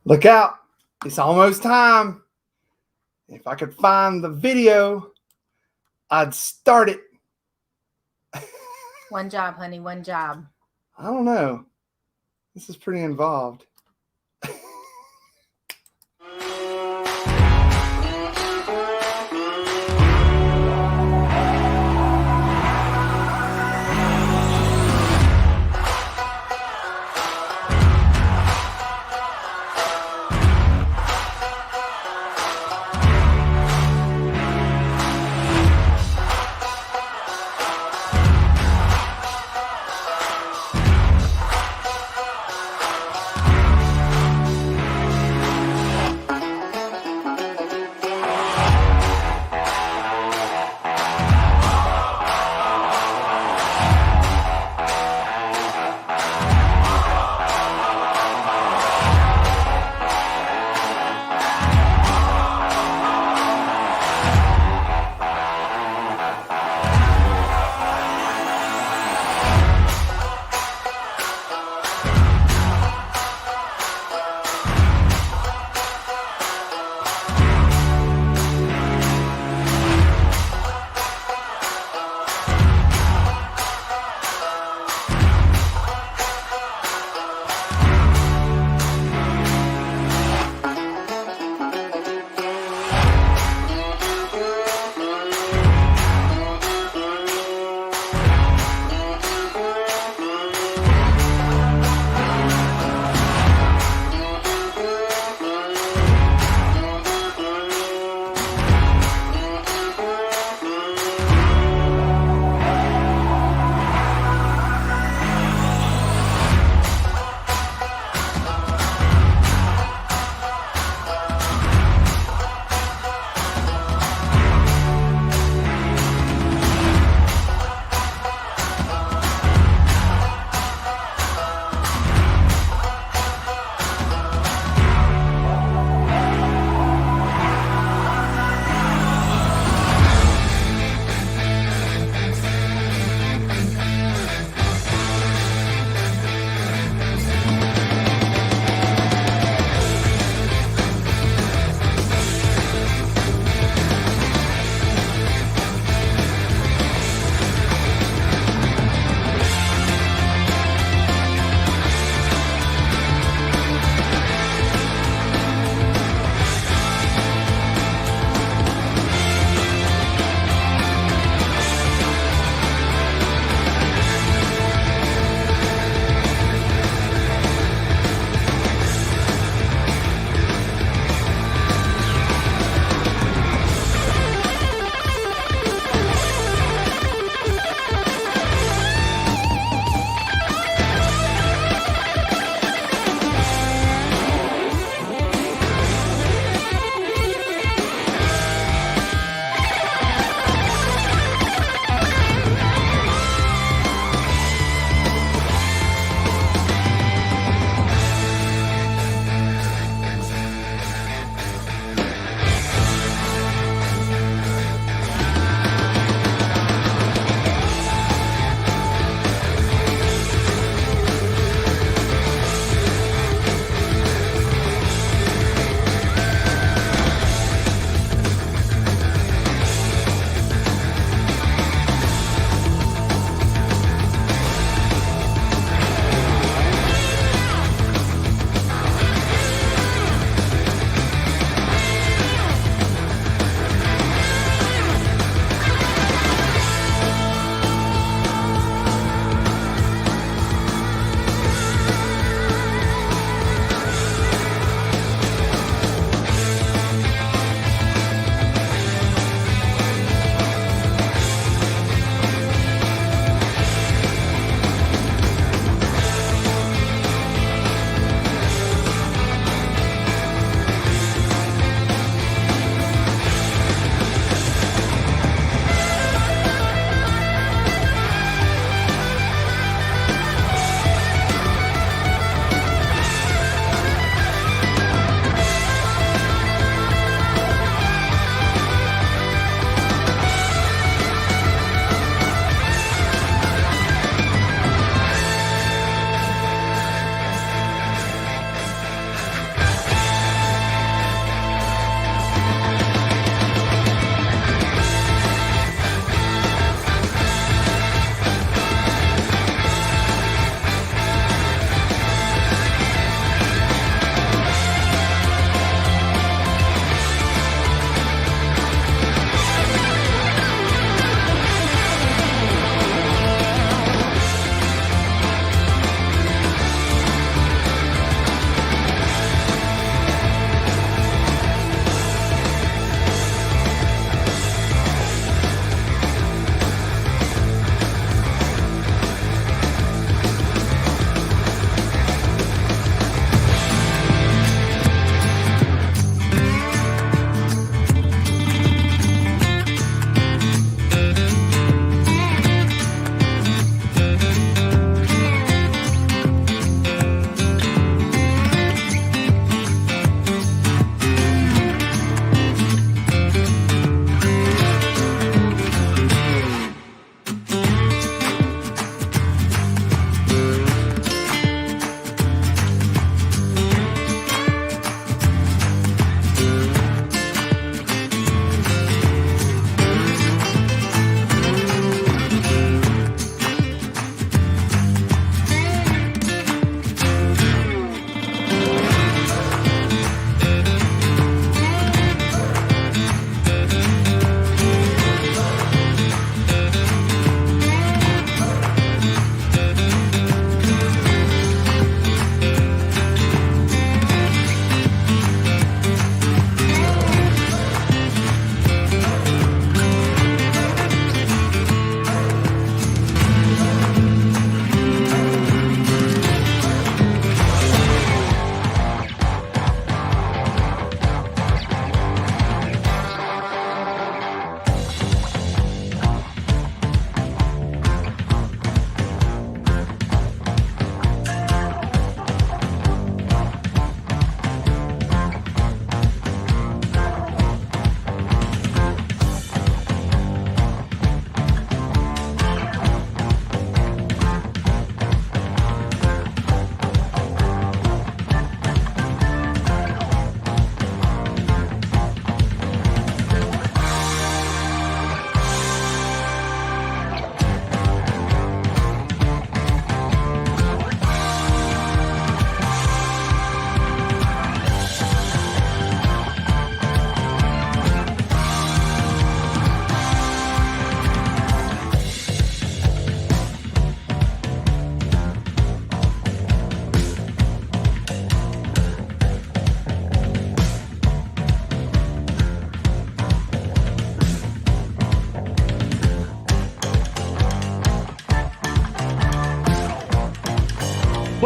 Look out. It's almost time. If I could find the video, I'd start it. One job, honey. One job. I don't know. This is pretty involved.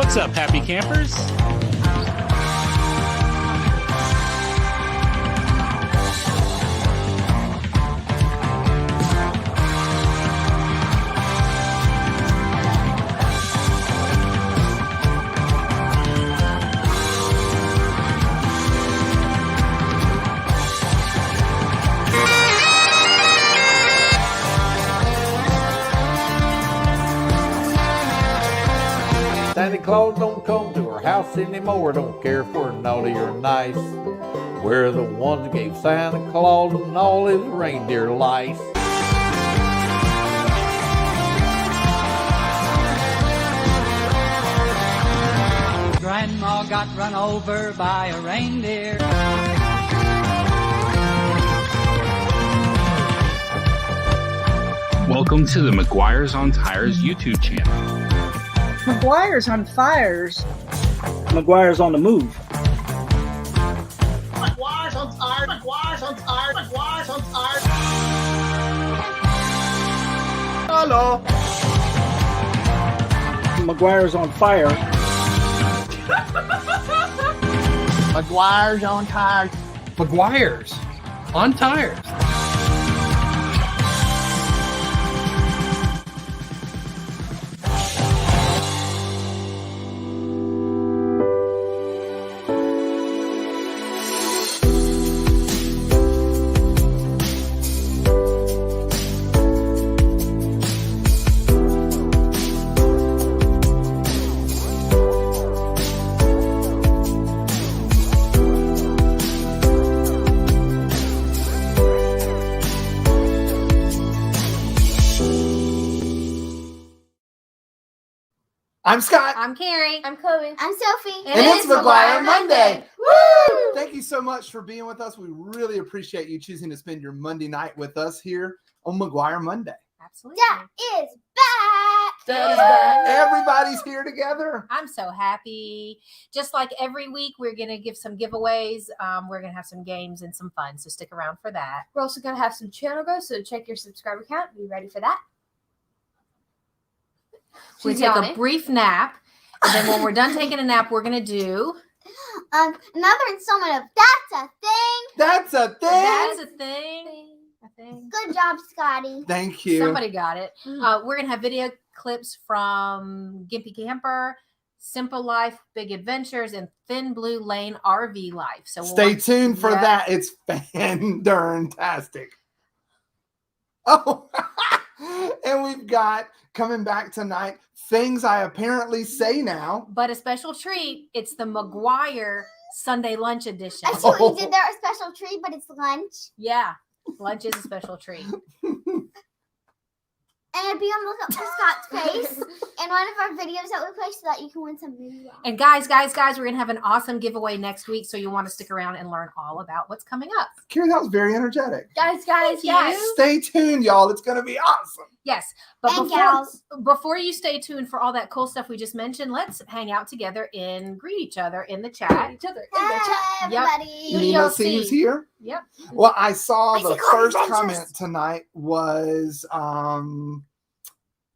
What's up, happy campers? Santa Claus don't come to our house anymore. Don't care if we're naughty or nice. We're the ones that gave Santa Claus and all his reindeer lice. Grandma got run over by a reindeer. Welcome to the McGuire's on Tires YouTube channel. McGuire's on fires. McGuire's on the move. McGuire's on tires. McGuire's on tires. McGuire's on tires. Hello. McGuire's on fire. McGuire's on tires. McGuire's on tires. I'm Scott. I'm Carrie. I'm Chloe. I'm Sophie. And it's McGuire Monday. Woo! Thank you so much for being with us. We really appreciate you choosing to spend your Monday night with us here on McGuire Monday. Absolutely. Dad is back. Dad is back. Everybody's here together. I'm so happy. Just like every week, we're going to give some giveaways. We're going to have some games and some fun. So stick around for that. We're also going to have some channel growth, so check your subscriber count. Be ready for that. We take a brief nap. And then when we're done taking a nap, we're going to do another installment of That's a Thing. That's a thing. That's a Thing. Good job, Scotty. Thank you. Somebody got it. We're going to have video clips from Gimpy Camper, Simple Life, Big Adventures, and Thin Blue Lane RV Life. So stay tuned for that. It's fan-darn-tastic. Oh, and we've got coming back tonight things I apparently say now. But a special treat. It's the McGuire Sunday lunch edition. I see what you did there. A special treat, but it's lunch. Yeah. Lunch is a special treat. And be on the lookout for Scott's face in one of our videos that we post so that you can win some really well. And guys, we're going to have an awesome giveaway next week. So you'll want to stick around and learn all about what's coming up. Carrie, that was very energetic. Guys. Stay tuned, y'all. It's going to be awesome. Yes. But and before you stay tuned for all that cool stuff we just mentioned, let's hang out together and greet each other in the chat. Hey, everybody. You mean let's see who's here? Yep. Well, I saw the first Adventures. comment tonight was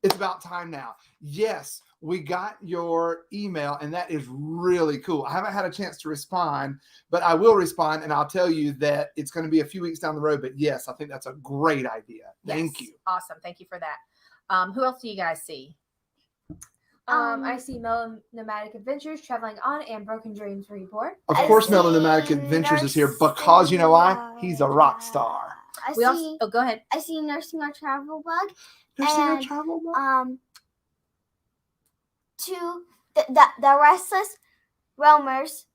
it's about time now. Yes, we got your email, and that is really cool. I haven't had a chance to respond, but I will respond, and I'll tell you that it's going to be a few weeks down the road. But yes, I think that's a great idea. Thank you. Awesome. Thank you for that. Who else do you guys see? I see Nomadic Adventures, Traveling On, and Broken Dreams report. Of course, Nomadic Adventures is here because you know why? He's a rock star. Go ahead. I see Nursing Our Travel Bug. Nursing Our Travel Bug? To the Restless Roamers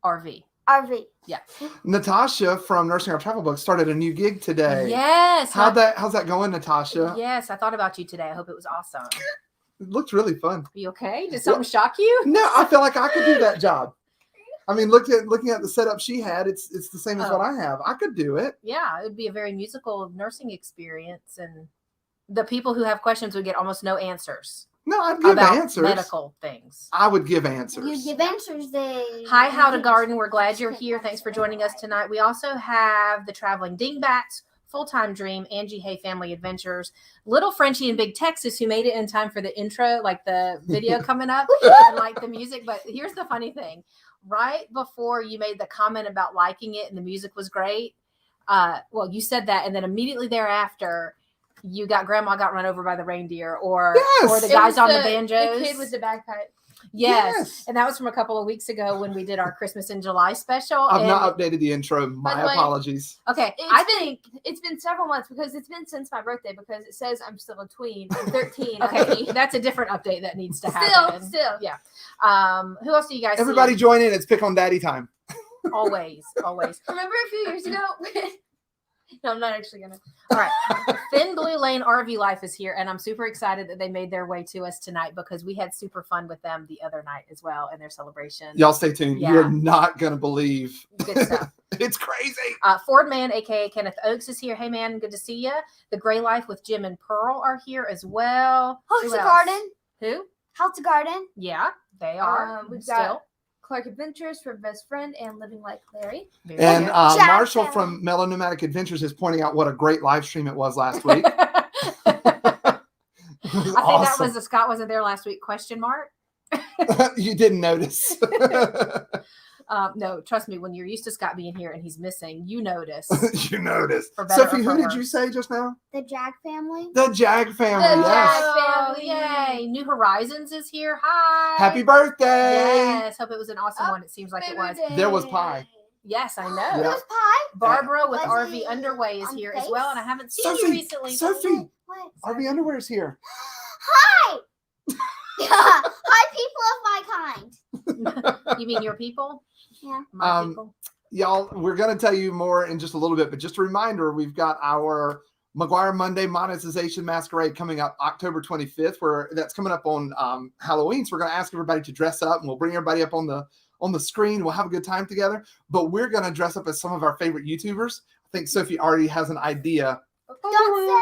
RV. Yeah. Natasha from Nursing Our Travel Bug started a new gig today. Yes. How's that going, Natasha? Yes, I thought about you today. I hope it was awesome. It looked really fun. Are you okay? Did something shock you? No, I feel like I could do that job. I mean, looking at the setup she had, it's the same as what I have. I could do it. Yeah, it would be a very musical nursing experience, and the people who have questions would get almost no answers. No, I'd give about answers. Medical things. I would give answers. You give answers. Hi, How to Garden. We're glad you're here. Thanks for joining us tonight. We also have the Traveling Dingbats full-time dream, Angie Hay Family Adventures, little Frenchie in Big Texas, who made it in time for the intro, like the video coming up and like the music. But here's the funny thing. Right before you made the comment about liking it and the music was great, well, you said that, and then immediately thereafter, you got Grandma Got Run Over by the Reindeer, or the guys on the banjos. The kid with the bagpipe. Yes. And that was from a couple of weeks ago when we did our Christmas in July special. I've not updated the intro. My apologies. Okay. I think it's been several months because it's been since my birthday because it says I'm still a tween. I'm 13. Okay. That's a different update that needs to happen. Still. Yeah. Who else do you guys Everybody see? join in. It's Pick on Daddy time. Always. Remember a few years ago? No, I'm not actually going to. All right. Thin Blue Lane RV Life is here, and I'm super excited that they made their way to us tonight because we had super fun with them the other night as well in their celebration. Y'all stay tuned. Yeah. You're not going to believe. Good stuff. It's crazy. Ford Man, a.k.a. Kenneth Oakes, is here. Hey, man, good to see you. The Gray Life with Jim and Pearl are here as well. House Who of else? Garden. Who? House of Garden. Yeah, they are. We've still. got Clark Adventures for Best Friend and Living Like Larry. Very And good. Marshall from Mellow Nomadic Adventures is pointing out what a great live stream it was last week. I think that was the Scott wasn't there last week question mark. You didn't notice. No, trust me, when you're used to Scott being here and he's missing, you notice. You noticed. For better Sophie, or for who did worse. you say just now? The Jag family. The Jag family. The Yes. Jag family. Yay. New Horizons is here. Hi. Happy birthday. Yes. Hope it was an awesome one. It seems like it was. There was pie. Yes, I know. Yeah. There was pie. Barbara with Was RV he Underway is on here as face? well, and I haven't seen you recently. Sophie, What? RV Underwear's here. Hi. Hi, people of my kind. You mean your people? Yeah. My people. Y'all, we're going to tell you more in just a little bit, but just a reminder, we've got our McGuire Monday Monetization Masquerade coming up October 25th, where that's coming up on Halloween. So we're going to ask everybody to dress up, and we'll bring everybody up on the screen. We'll have a good time together, but we're going to dress up as some of our favorite YouTubers. I think Sophie already has an idea. Don't say.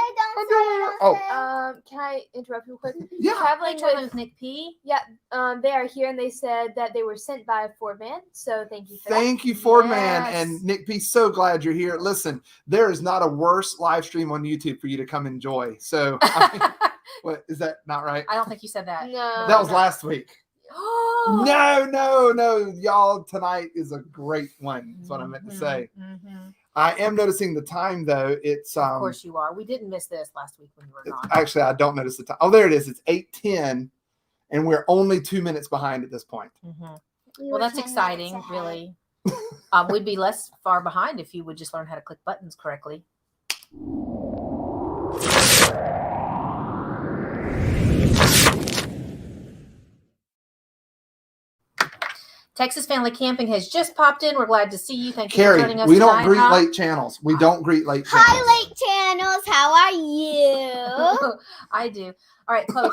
Oh. Can I interrupt real quick? Yeah. Traveling with Nick P. Yeah, they are here, and they said that they were sent by Ford Man. So thank you for that. Thank you, Ford Man. Yes. And Nick P, so glad you're here. Listen, there is not a worse live stream on YouTube for you to come enjoy. So, I mean, what, is that not right? I don't think you said that. No. That was last week. No. Y'all, tonight is a great one. That's what I meant to say. Mm-hmm. I am noticing the time, though. It's Of course you are. We didn't miss this last week when you were gone. actually, I don't notice the time. Oh, there it is. It's 8:10, and we're only 2 minutes behind at this point. Mm-hmm. Well, that's exciting, really. We'd be less far behind if you would just learn how to click buttons correctly. Texas Family Camping has just popped in. We're glad to see you. Thank you for Carrie, joining us we tonight. don't greet late channels. We don't greet late channels. Hi, Lake Channels. How are you? I do. All right, Chloe,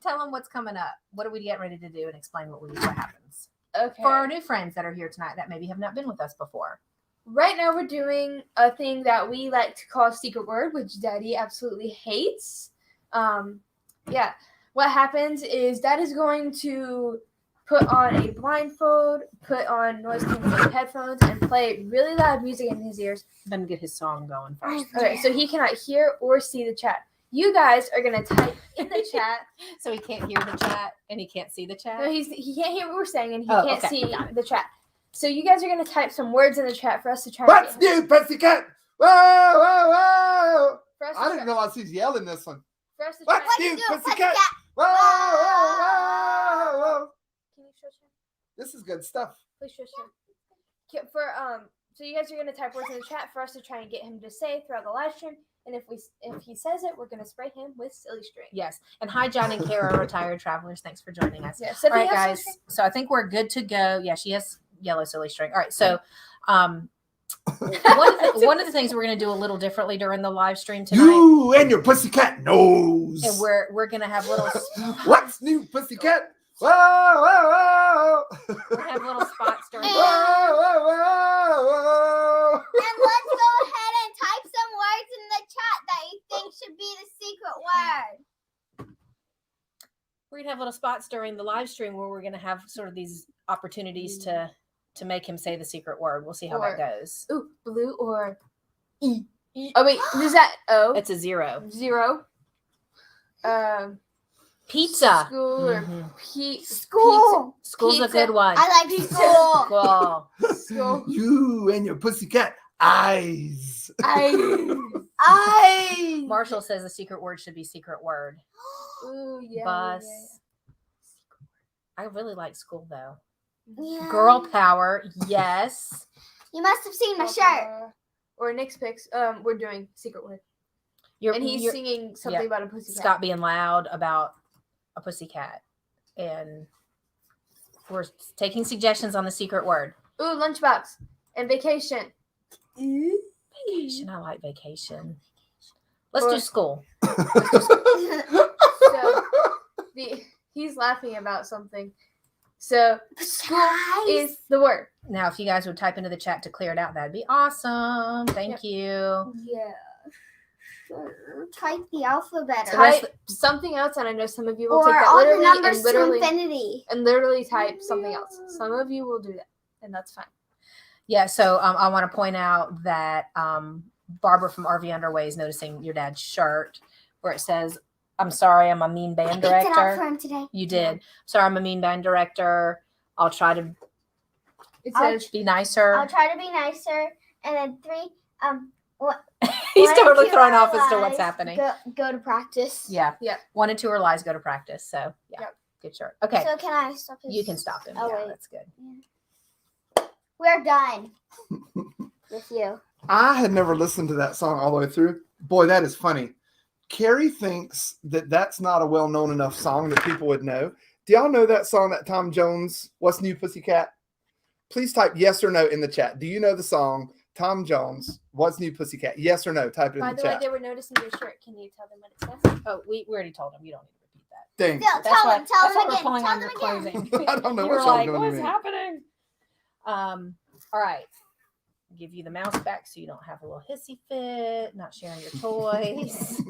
tell them what's coming up. What are we getting ready to do, and explain what happens. Okay. For our new friends that are here tonight that maybe have not been with us before. Right now, we're doing a thing that we like to call secret word, which Daddy absolutely hates. Yeah. What happens is Dad is going to put on a blindfold, put on noise-canceling headphones, and play really loud music in his ears. Let me get his song going first. Okay, so he cannot hear or see the chat. You guys are going to type in the chat. So he can't hear the chat and he can't see the chat? No, he can't hear what we're saying, and he Oh, can't okay. see the chat. So you guys are going to type some words in the chat for us to try What's to get. new, Pussycat? Whoa, whoa, whoa. For us to I didn't try- realize he's yelling this one. for us to try- What's new, Pussycat? Whoa, whoa, whoa, whoa. Can you show chat? This is good stuff. Please show chat. So you guys are going to type words in the chat for us to try and get him to say throughout the live stream. And if he says it, we're going to spray him with silly string. Yes. And hi, John and Kara, retired travelers. Thanks for joining us. Yeah. So All right, guys. So I think we're good to go. Yeah, she has yellow silly string. All right. So one of the things we're going to do a little differently during the live stream tonight. You and your Pussycat nose. And we're going to have little What's new, Pussycat? Whoa, whoa, whoa. we're going to have little spots during Whoa, whoa, whoa, whoa. And let's go ahead and type some words in the chat that you think should be the secret word. We're going to have little spots during the live stream where we're going to have sort of these opportunities to make him say the secret word. We'll see how that goes. Ooh, blue or Oh wait, is that O? It's a 0. 0. Pizza. School or School. School's a Pizza. good one. I like school. Cool. School. You and your pussycat eyes. I. Marshall says the secret word should be secret word. Ooh, yeah. Bus. Yeah. I really like school though. Yeah. Girl power. Yes. You must have seen my shirt. Or Nick's picks. We're doing secret word. You're, And he's you're- singing something yeah. about a pussycat. Scott being loud about a pussycat. And we're taking suggestions on the secret word. Ooh, lunchbox. And vacation. Vacation. I like vacation. Let's Or- do school. So he's laughing about something. So school is the word. Now, if you guys would type into the chat to clear it out, that'd be awesome. Thank you. Yeah. Sure. Type the alphabet. Type something else, and I know some of you will Or take that all the literally numbers and to literally infinity. and literally type something else. Some of you will do that, and that's fine. Yeah, so I want to point out that Barbara from RV Underway is noticing your dad's shirt where it says, I'm sorry, I'm a mean band I picked it out for director. him today. You did. Sorry, I'm a mean band director. I'll try to It I'll says be nicer. I'll try to be nicer. And then 3, what? He's 1 and totally 2 thrown are off as to what's lies. happening. Go to practice. Yeah. Yep. 1 and 2 are lies, go to practice. So, yeah. Yep. Good shirt. Okay. So can I stop his? You can stop him. Oh, Yeah, wait. that's good. We're done with you. I had never listened to that song all the way through. Boy, that is funny. Carrie thinks that that's not a well-known enough song that people would know. Do y'all know that song, that Tom Jones, What's New Pussycat? Please type yes or no in the chat. Do you know the song, Tom Jones, What's New Pussycat? Yes or no? Type it in by the the way, chat. they were noticing your shirt. Can you tell them what it says? Oh, we already told him. You don't need to repeat that. Dang. Still, That's tell why, them. Tell that's them why we're again. pulling Tell on them your again. clothing. I don't know You what were y'all like, doing to what's me. happening? All right. Give you the mouse back so you don't have a little hissy fit, not sharing your toys.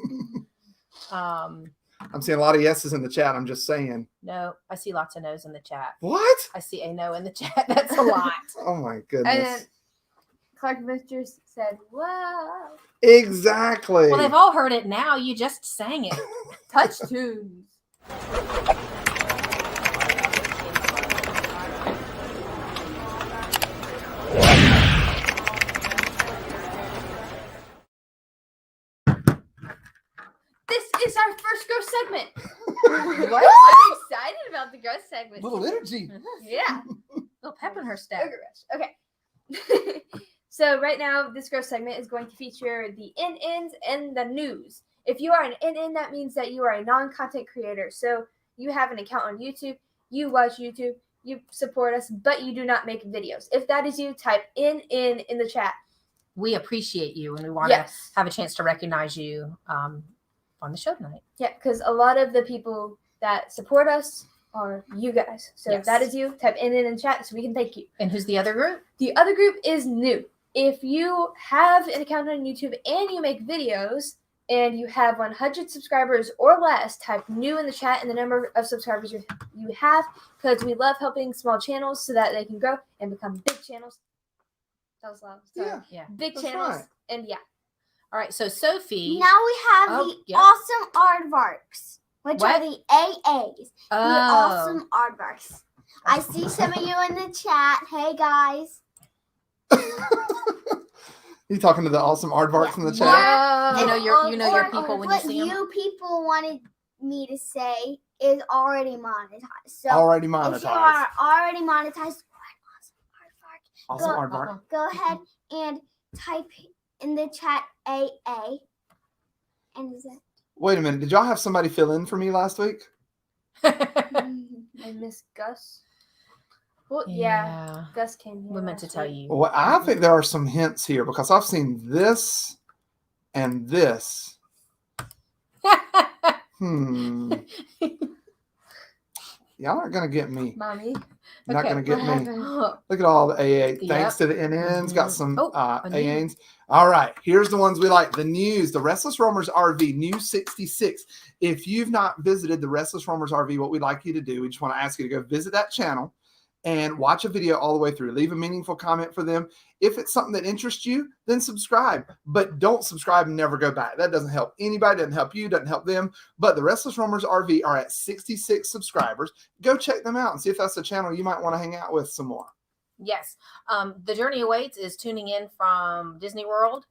I'm seeing a lot of yeses in the chat. I'm just saying. No, I see lots of no's in the chat. What? I see a no in the chat. That's a lot. Oh my And goodness. then Clark Ventures said, "Wow, Exactly. Well, they've all heard it now. You just sang it. touch tunes." This is our first growth segment. What? I'm excited about the growth segment. Little energy. Yeah. Little pep in her step. Okay. So right now, this growth segment is going to feature the in-ins and the news. If you are an in-in, that means that you are a non-content creator. So you have an account on YouTube, you watch YouTube, you support us, but you do not make videos. If that is you, type in the chat. We appreciate you, and we want to Yes. have a chance to recognize you on the show tonight. Yeah, because a lot of the people that support us are you guys. So if Yes. that is you, type in chat so we can thank you. And who's the other group? The other group is new. If you have an account on YouTube and you make videos and you have 100 subscribers or less, type new in the chat and the number of subscribers you have, because we love helping small channels so that they can grow and become big channels. That was loud. Sorry. Yeah. Yeah. Big That's channels. right. And yeah. All right. So Sophie. Now we have Oh, the yep. awesome aardvarks, which What? are the AAs. The Oh. awesome aardvarks. I see some of you in the chat. Hey guys. You talking to the awesome aardvarks in the chat? Whoa. You know Or- your or- people when you What see them. you people wanted me to say is already monetized. So Already if monetized. you are already monetized, Awesome Go- aardvark. go ahead and type in the chat AA. And is it? Wait a minute. Did y'all have somebody fill in for me last week? I miss Gus. Well, yeah. Gus came here. We meant to last tell week. you. Well, I think there are some hints here because I've seen this and this. Y'all aren't gonna get me. Mommy. Not Okay, gonna get what me. happened? Look at all the AA. Yep. Thanks to the NNs. Got Mhm. some Oh, a new. ANs. All right. Here's the ones we like. The news. The Restless Roamers RV. New 66. If you've not visited the Restless Roamers RV, what we'd like you to do, we just want to ask you to go visit that channel and watch a video all the way through. Leave a meaningful comment for them. If it's something that interests you, then subscribe. But don't subscribe and never go back. That doesn't help anybody, doesn't help you, doesn't help them. But the Restless Roamers RV are at 66 subscribers. Go check them out and see if that's a channel you might want to hang out with some more. Yes. The Journey Awaits is tuning in from Disney World.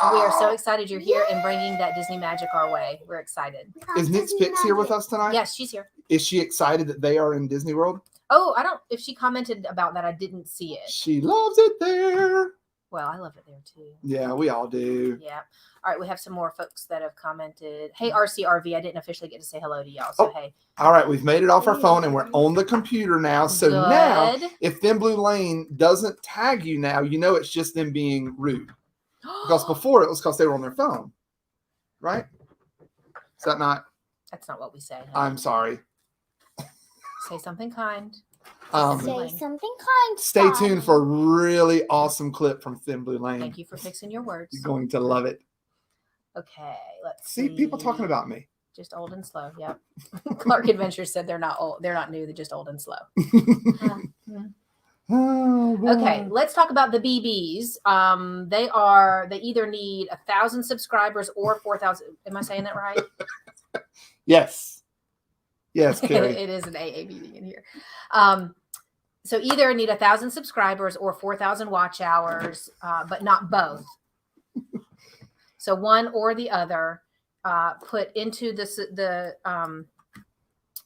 And we are so excited you're here and bringing that Disney magic our way. We're excited. Is Nick's Picks here with us tonight? Yes, she's here. Is she excited that they are in Disney World? Oh, if she commented about that, I didn't see it. She loves it there. Well, I love it there too. Yeah, we all do. Yeah. All right, we have some more folks that have commented. Hey, RCRV, I didn't officially get to say hello to y'all. So, hey. All right, we've made it off our phone and we're on the computer now. So now, Good. if Thin Blue Lane doesn't tag you now, you know it's just them being rude. Because before it was because they were on their phone. Right? Is that not? That's not what we say. Honey. I'm sorry. Say something kind. Say something kind. Stay tuned for a really awesome clip from Thin Blue Lane. Thank you for fixing your words. You're going to love it. Okay, let's See people talking about me. Just old and slow. Yep. Clark Adventures said they're not old. They're not new. They're just old and slow. Oh, Okay, let's talk about the BBs. They either need 1,000 subscribers or 4,000. Am I saying that right? Yes. Yes, Carrie. It is an AA meeting in here. So either need 1,000 subscribers or 4,000 watch hours, but not both. So one or the other. Put into the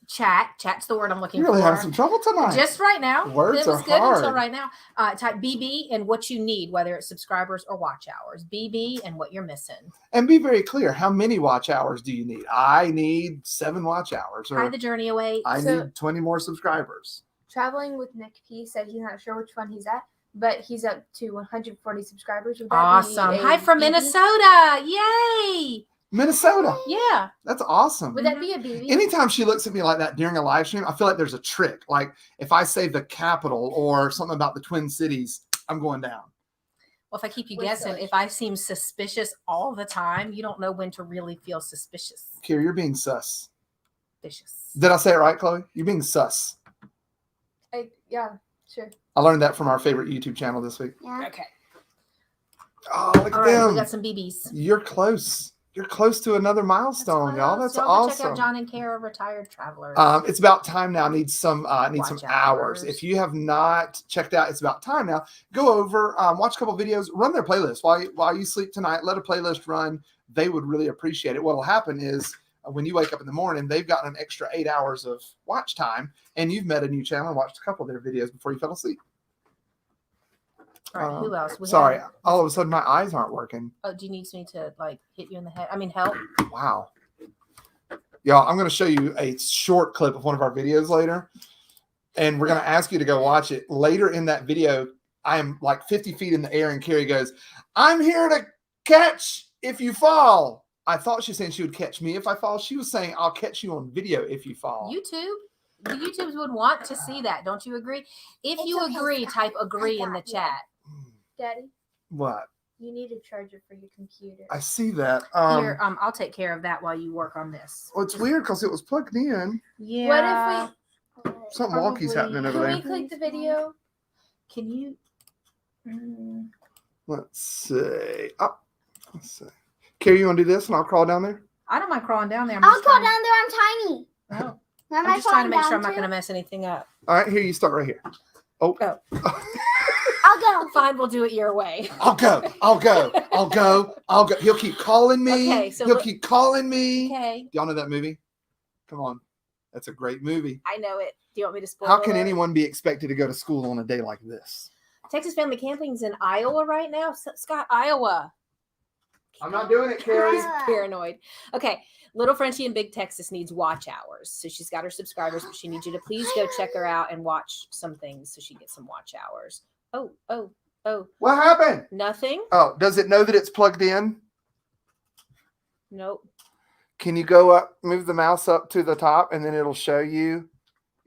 chat. Chat's the word I'm looking You're really for. having some trouble tonight. Just right now. Words it was are good hard. until right now. Type BB and what you need, whether it's subscribers or watch hours. BB and what you're missing. And be very clear. How many watch hours do you need? I need 7 watch hours. Or Hi, the Journey Awaits. I need 20 more subscribers. Traveling with Nick P said he's not sure which one he's at, but he's up to 140 subscribers. Would that Awesome. be a Hi from BB? Minnesota. Yay. Minnesota. Yeah. That's awesome. Would that be a BB? Anytime she looks at me like that during a live stream, I feel like there's a trick. Like if I say the capital or something about the Twin Cities, I'm going down. Well, if I keep you We're guessing, so if I seem suspicious all the time, you don't know when to really feel suspicious. Kira, you're being sus. Suspicious. Did I say it right, Chloe? You're being sus. Yeah, sure. I learned that from our favorite YouTube channel this week. Yeah. Okay. Oh, look All at right. them. We got some BBs. You're close. You're close to another milestone, y'all. That's Y'all go awesome. Check out John and Kara, Retired Travelers. It's about time now. Need some Watch hours. hours. If you have not checked out, it's about time now. Go over, watch a couple videos, run their playlist while you sleep tonight. Let a playlist run. They would really appreciate it. What'll happen is when you wake up in the morning, they've got an extra 8 hours of watch time, and you've met a new channel and watched a couple of their videos before you fell asleep. All right. Who else? Sorry, all of a sudden my eyes aren't working. Oh, do you need me to like hit you in the head? I mean, help. Wow. Y'all, I'm going to show you a short clip of one of our videos later, and we're going to ask you to go watch it. Later in that video, I am like 50 feet in the air, and Carrie goes, I'm here to catch if you fall. I thought she was saying she would catch me if I fall. She was saying, I'll catch you on video if you fall. The YouTubes would want to see that. Don't you agree? If It's you okay, agree, Scott. type agree in the I got chat. Daddy, What? you need a charger for your computer. I see that. Here, I'll take care of that while you work on this. Well, it's weird because it was plugged in. Yeah. What if Something wonky's happening over Can there. we click the video? Can you? Let's see. Oh, let's see. Carrie, you want to do this and I'll crawl down there? I don't mind crawling down there. I'll crawl down there. I'm tiny. Oh. Where am I'm I just trying to make crawling sure I'm not down going to mess anything up. All right, here, you start right here. Oh. I'll go. Fine, we'll do it your way. I'll go. He'll keep calling me. Okay, so He'll keep calling me. Okay. Y'all know that movie? Come on. That's a great movie. I know it. Do you want me to spoil How can it? anyone be expected to go to school on a day like this? Texas Family Camping's in Iowa right now. Scott, Iowa. I'm not doing it, Carrie. He's paranoid. Okay. Little Frenchie in Big Texas needs watch hours. So she's got her subscribers, but she needs you to please go check her out and watch some things so she gets some watch hours. Oh. What happened? Nothing? Oh, does it know that it's plugged in? Nope. Can you go up, move the mouse up to the top, and then it'll show you?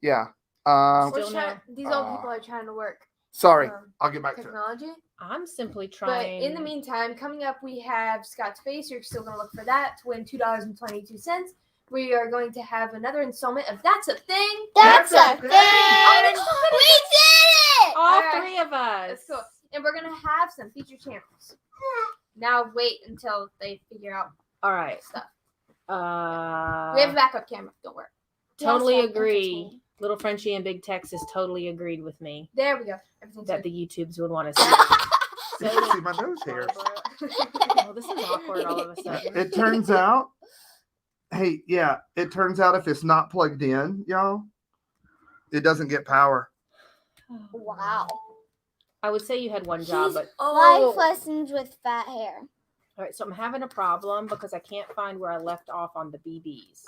Yeah. Still no. These old people are trying to work Sorry. I'll get back to it. technology. I'm simply But trying. in the meantime, coming up, we have Scott's Face. You're still going to look for that to win $2.22. We are going to have another installment of That's a Thing. That's a thing. Oh, We did many of us. That's cool. And we're gonna have some featured channels. Now wait until they figure out All right. stuff. We We have a backup camera. Don't worry. totally Yes, I'm agree. entertained. Little Frenchie in Big Texas totally agreed with me There we go. Everything's that good. the YouTubes would want to see. You can see my nose hairs. Oh, this is awkward all of a sudden. It turns out, hey, yeah, it turns out if it's not plugged in, y'all, it doesn't get power. Wow. I would say you had one job, but Life lessons with fat hair. all right. So I'm having a problem because I can't find where I left off on the BBs.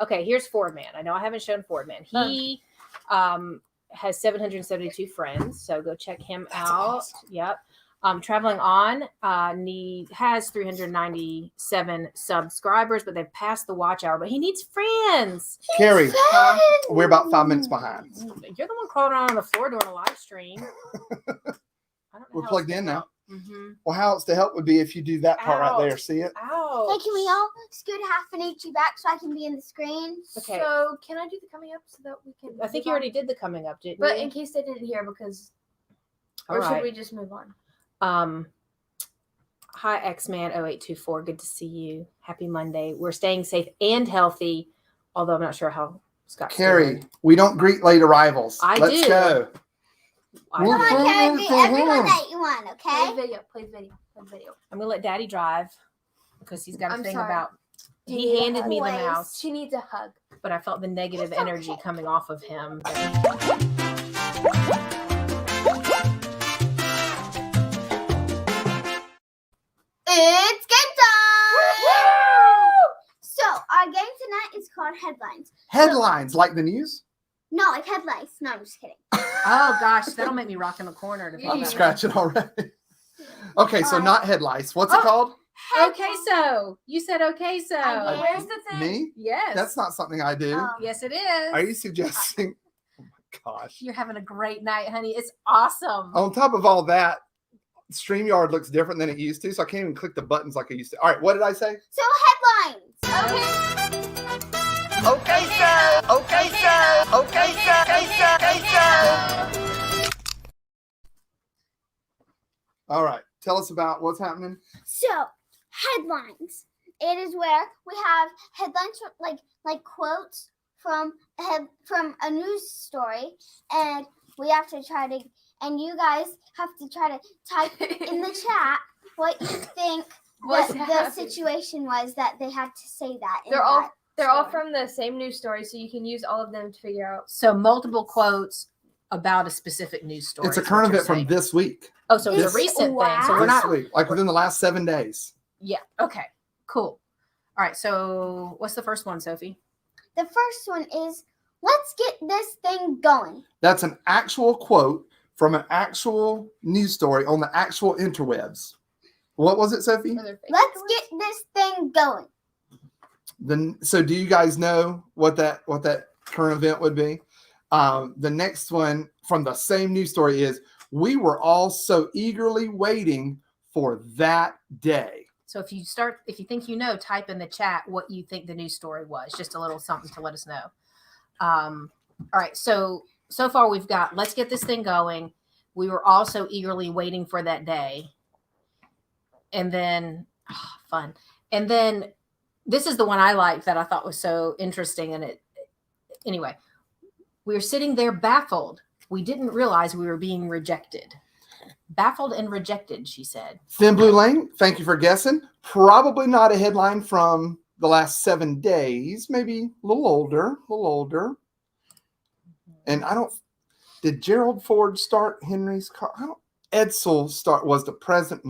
Okay, here's Ford Man. I know I haven't shown Ford Man. He has 772 friends, so go check him out. awesome. Yep. Traveling on, he has 397 subscribers, but they've passed the watch hour. But he needs friends. Carrie, we're about 5 minutes behind. You're the one crawling around on the floor doing a live stream. I don't know We're how plugged else in to now. help. Mhm. Well, how else to help would be if you do that part right there. Ouch. See it? Ouch. Hey, can we all scoot half an inch back so I can be in the screen? Okay. So can I do the coming up so that we can? I think move you on? already did the coming up, didn't But you? in case they didn't hear, because All or should right. we just move on? Hi, Xman0824. Good to see you. Happy Monday. We're staying safe and healthy, although I'm not sure how Scott's Carrie, doing. we don't greet late arrivals. I Let's do. go. I- We're- Come on, Carrie, greet everyone that you want, Play okay? the video. Play the video. Play the video. I'm gonna let Daddy drive because he's got a I'm thing sorry. about. Do He you handed me the always- mouse, She needs a hug. but I felt the negative It's energy okay. coming off of him. It's game time! So, our game tonight is called Headlines. Headlines like the news. No, like headlights. No, I'm just kidding. Oh gosh, that'll make me rock in the corner. To think I'm about scratching already. Okay, so Alright. not headlights. What's it Oh. called? it. Okay, so you said okay, so I did. Where's the thing? Me? yes, That's not something I do. Oh. yes, it is. Are you suggesting? Oh my gosh. You're having a great night, honey. It's awesome. On top of all that, StreamYard looks different than it used to, so I can't even click the buttons like I used to. All right, what did I say? So, headlines. Okay. Okay, so. Okay, so. Okay, so. Okay, so. Okay, so. All right, tell us about what's happening. So, headlines. It is where we have headlines from, like quotes from a news story, and we have to try to, and you guys have to try to type in the chat what you think What's the happening? situation was that they had to say that. in They're all that they're all story. from the same news story, so you can use all of them to figure out. So multiple quotes about a specific news story. It's a is what current you're event from saying. this week. Oh, so it's this- a recent thing. So Wow. we're This not. week, like within the last 7 days. Yeah. Okay. Cool. All right. So what's the first one, Sophie? The first one is, let's get this thing going. That's an actual quote from an actual news story on the actual interwebs. What was it, Sophie? Are there fake Let's stories? get this thing going. So do you guys know what that current event would be? The next one from the same news story is, we were all so eagerly waiting for that day. So if you think you know, type in the chat what you think the news story was. Just a little something to let us know. All right. So far we've got, let's get this thing going. We were all so eagerly waiting for that day. And then fun. And then this is the one I liked that I thought was so interesting. And anyway, we were sitting there baffled. We didn't realize we were being rejected. Baffled and rejected, she said. Thin Blue Lane, thank you for guessing. Probably not a headline from the last 7 days, maybe a little older. And did Gerald Ford start Henry's car? Edsel was the president.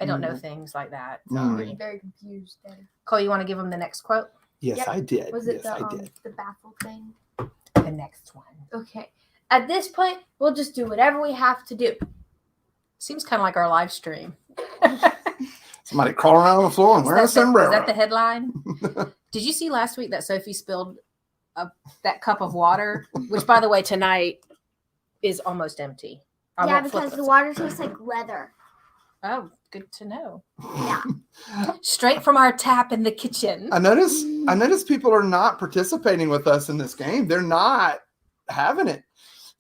I don't know things like that. Mm. Pretty very confused. Daddy. Cole, you want to give them the next quote? Yes, Yep. I did. Was it Yes, the I did. the baffle thing? The next one. Okay. At this point, we'll just do whatever we have to do. Seems kind of like our live stream. Somebody crawling around on the floor and wearing a Is that sombrero. the headline? Did you see last week that Sophie spilled that cup of water? Which, by the way, tonight is almost empty. I Yeah, won't flip because it. the water tastes like leather. Oh, good to know. Yeah. Straight from our tap in the kitchen. I notice people are not participating with us in this game. They're not having it.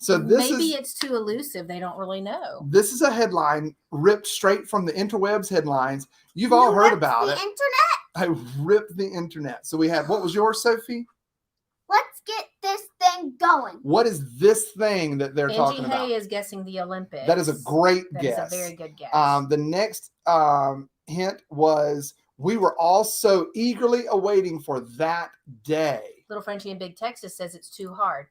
So Maybe it's too elusive. They don't really know. This is a headline ripped straight from the interwebs headlines. You've all heard about it. Internet. I ripped the internet. So we had, what was yours, Sophie? Let's get this thing going. What is this thing that they're talking Angie about? Hay is guessing the Olympics. That is a great guess. That is a very good guess. The next hint was, we were all so eagerly awaiting for that day. Little Frenchie in Big Texas says it's too hard.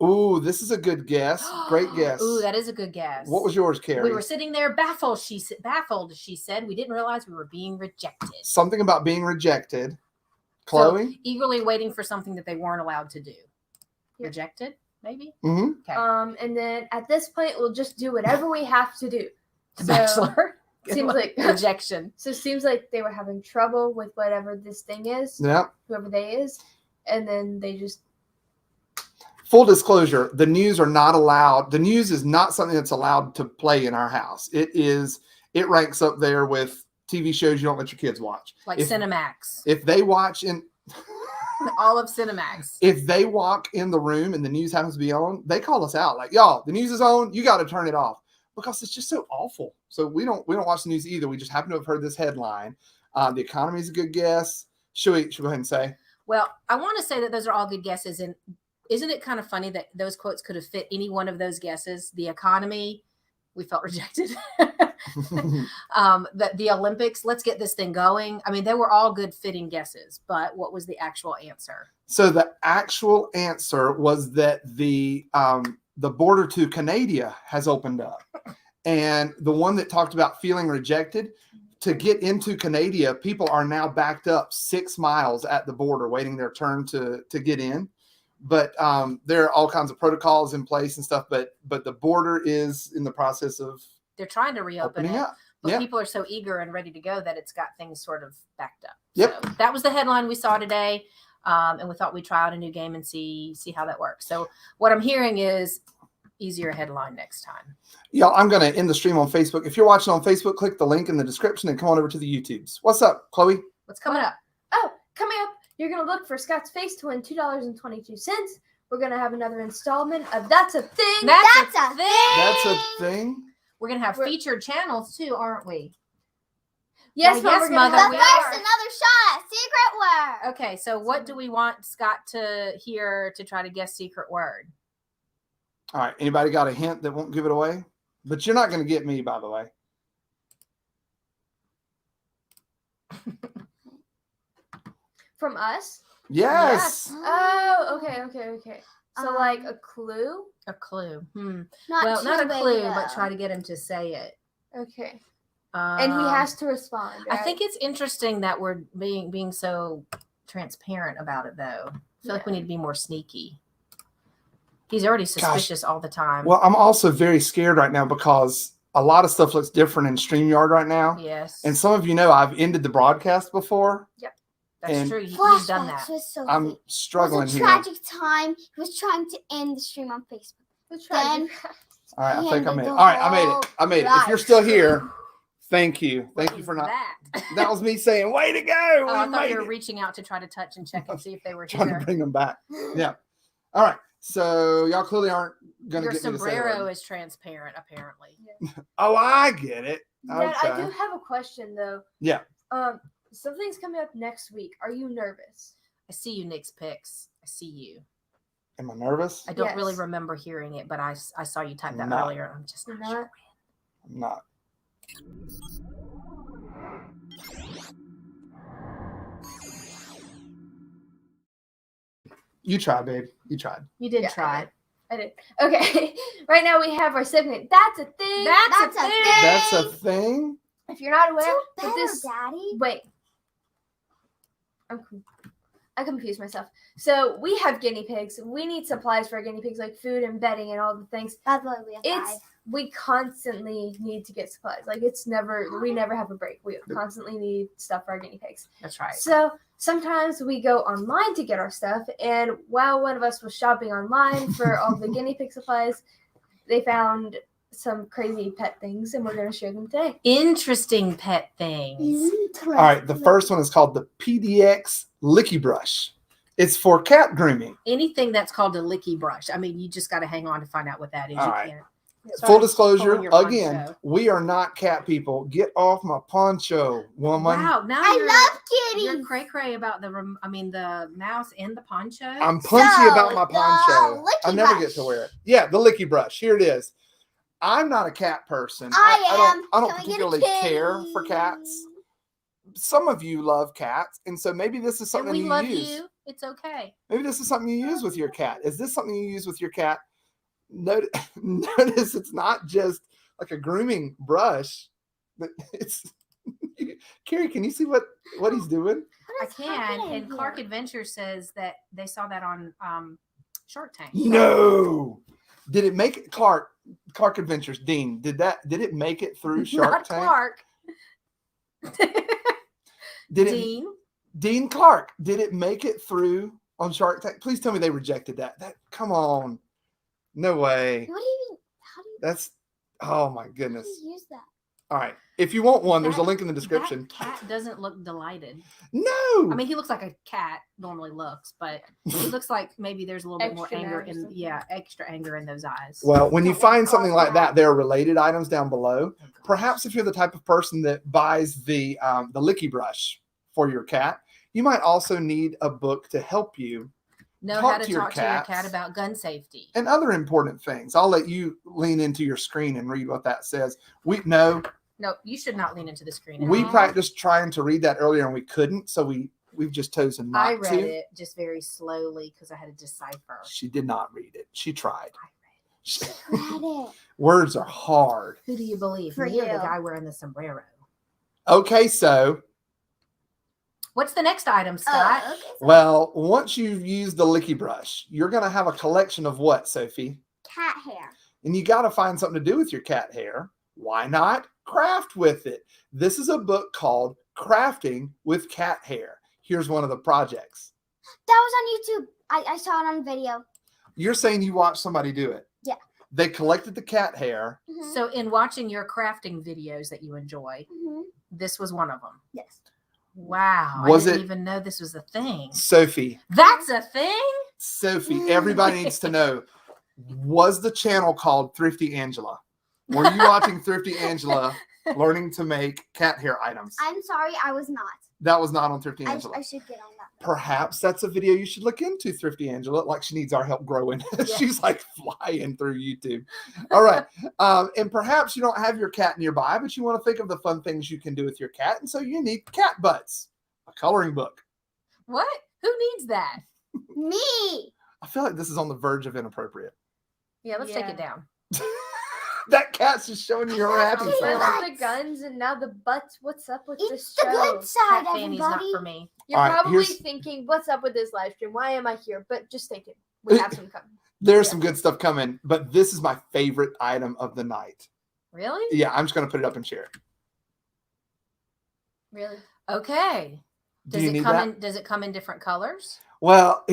Ooh, this is a good guess. Great guess. Ooh, that is a good guess. What was yours, Carrie? We were sitting there baffled. She said, we didn't realize we were being rejected. Something about being rejected. Chloe? So, eagerly waiting for something that they weren't allowed to do. Rejected, maybe? Mm-hmm. Okay. And then at this point, we'll just do whatever we have to do. The Bachelor. Seems like rejection. So it seems like they were having trouble with whatever this thing is. Yeah. Whoever they is. And then they just. Full disclosure, the news are not allowed. The news is not something that's allowed to play in our house. It ranks up there with TV shows you don't let your kids watch. Like Cinemax. If they watch in all of Cinemax. If they walk in the room and the news happens to be on, they call us out. Like, y'all, the news is on, you got to turn it off. Because it's just so awful. So we don't watch the news either. We just happen to have heard this headline. The economy is a good guess. Should we go ahead and say? Well, I want to say that those are all good guesses. And isn't it kind of funny that those quotes could have fit any one of those guesses? The economy, we felt rejected. The Olympics, let's get this thing going. I mean, they were all good fitting guesses, but what was the actual answer? So the actual answer was that the border to Canada has opened up. And the one that talked about feeling rejected, to get into Canada, people are now backed up 6 miles at the border waiting their turn to get in. But there are all kinds of protocols in place and stuff, but the border is in the process of they're trying to reopen it. Up. But Yep. people are so eager and ready to go that it's got things sort of backed up. Yep. So that was the headline we saw today. And we thought we'd try out a new game and see how that works. So what I'm hearing is easier headline next time. Y'all, I'm going to end the stream on Facebook. If you're watching on Facebook, click the link in the description and come on over to the YouTubes. What's up, Chloe? What's coming up? Oh, coming up, you're going to look for Scott's face to win $2.22. We're going to have another installment of That's a Thing. That's a thing. That's a thing. We're going to have featured channels too, aren't we? Yes, yes, we're Mother. gonna But we first, are. another shot. Secret word. Okay, so what do we want Scott to hear to try to guess secret word? All right. Anybody got a hint that won't give it away? But you're not going to get me, by the way. From us? Yes. Oh, okay. So like a clue? A clue. Not Not a too clue, big, but though. try to get him to say it. Okay. And he has to respond. Right? I think it's interesting that we're being so transparent about it, though. I feel like we need to be more sneaky. He's already suspicious all the time. Well, I'm also very scared right now because a lot of stuff looks different in StreamYard right now. Yes. And some of you know I've ended the broadcast before. Yep. That's And true. He's done that. Flashbacks with Sophie. I'm struggling It was a here. tragic time. He was trying to end the stream on Facebook. Then All right, I he think I ended made it. the All right, I made whole it. I made it. If you're live still stream. here, thank you. Thank What you was for not. that. That was me saying, way to go. Oh, We I thought made you were it. reaching out to try to touch and check and see if they were Trying here. to bring them back. Yeah. All right. So y'all clearly aren't going to Your get me to say the sombrero word. is transparent, apparently. Oh, I get it. Dad, I do Okay. have a question though. Yeah. Something's coming up next week. Are you nervous? I see you, Nick's pics. I see you. Am I nervous? I don't Yes. really remember hearing it, but I saw you type that No. earlier. I'm just not sure. I'm not. You tried, babe. You tried. You did Yeah, try. I did. Okay. Right now we have our segment. That's a thing. That's a thing. That's a thing. If you're not aware, Do but better, this Daddy. wait. I confused myself. So we have guinea pigs. We need supplies for our guinea pigs, like food and bedding and all the things. By the way, we have It's five. we constantly need to get supplies. Like we never have a break. We constantly need stuff for our guinea pigs. That's right. So sometimes we go online to get our stuff, and while one of us was shopping online for all the guinea pig supplies, they found some crazy pet things, and we're going to share them today. Interesting pet things. All right. The first one is called the PDX Licky Brush. It's for cat grooming. Anything that's called a licky brush. I mean, you just got to hang on to find out what that is. All You right. can't. Full disclosure, pulling your again, poncho. we are not cat people. Get off my poncho, woman. Wow, now I you're, love you're kitties. cray cray about the mouse and the poncho. I'm punchy So, about my poncho. the I licky never brush. get to wear it. Yeah, the licky brush. Here it is. I'm not a cat person. I am. I don't Can we get a particularly care for cats. kitty? Some of you love cats, and so maybe this is and something we you love use. you. It's okay. Maybe this is something you use with your cat. Is this something you use with your cat? Notice it's not just like a grooming brush, but it's Carrie, can you see what he's doing? I can. And Clark Adventure says that they saw that on Shark Tank. No. Did it make it Clark Adventures, Dean? Did it make it through Shark Not Tank? Clark. Did Dean Clark, did it make it through on Shark Tank? Please tell me they rejected that. Come on. No way. What do you mean? How do you, That's oh my how do goodness. you use that? All right. If you want one, there's a That- link in the description. That cat doesn't look delighted. No. I mean, he looks like a cat normally looks, but he looks like maybe there's a little bit more Extra anger mad or in something. extra anger in those eyes. Well, when you Don't find call something like that. that, there are related items down below. Oh, gosh. Perhaps if you're the type of person that buys the licky brush for your cat, you might also need a book to help you know talk how to to your talk to your cat cats. about gun safety. and other important things. I'll let you lean into your screen and read what that says. No, You should not lean into the screen. at we all. practiced trying to read that earlier and we couldn't, so we've just chosen not I read to. it just very slowly because I had to decipher. She did not read it. She tried. Read it. Words are hard. Who do you believe? For Me or the you. guy wearing the sombrero? Okay, so What's the next item, Scott? Okay, so well, once you've used the licky brush, you're going to have a collection of what, Sophie? cat hair. And you got to find something to do with your cat hair. Why not craft with it? This is a book called Crafting with Cat Hair. Here's one of the projects. That was on YouTube. I saw it on video. You're saying you watched somebody do it. Yeah. They collected the cat hair. Mhm. So, in watching your crafting videos that you enjoy, Mhm. this was one of them. Yes. Wow. Was I didn't it- even know this was a thing. Sophie, That's a thing? everybody needs to know, was the channel called Thrifty Angela? Were you watching Thrifty Angela learning to make cat hair items? I'm sorry, I was not. That was not on Thrifty Angela. I should get on that. Perhaps that's a video you should look into, Thrifty Angela. Like she needs our help growing. She's like flying through YouTube. All right. And perhaps you don't have your cat nearby, but you want to think of the fun things you can do with your cat. And so you need cat butts, a coloring book. What? Who needs that? Me. I feel like this is on the verge of inappropriate. Yeah, let's take Yeah. it down. That cat's just showing you her happy Okay, side. well, First the guns and now the butts. What's up with this It's the show? good side, Cat fanny's not everybody. for me. You're All right, probably here's- thinking, "What's up with this live stream? Why am I here?" But just think it. We have some coming. There's Yeah. some good stuff coming, but this is my favorite item of the night. Really? Yeah, I'm just going to put it up and share it. Really? Okay. Do you need that? Does it come in different colors? Well,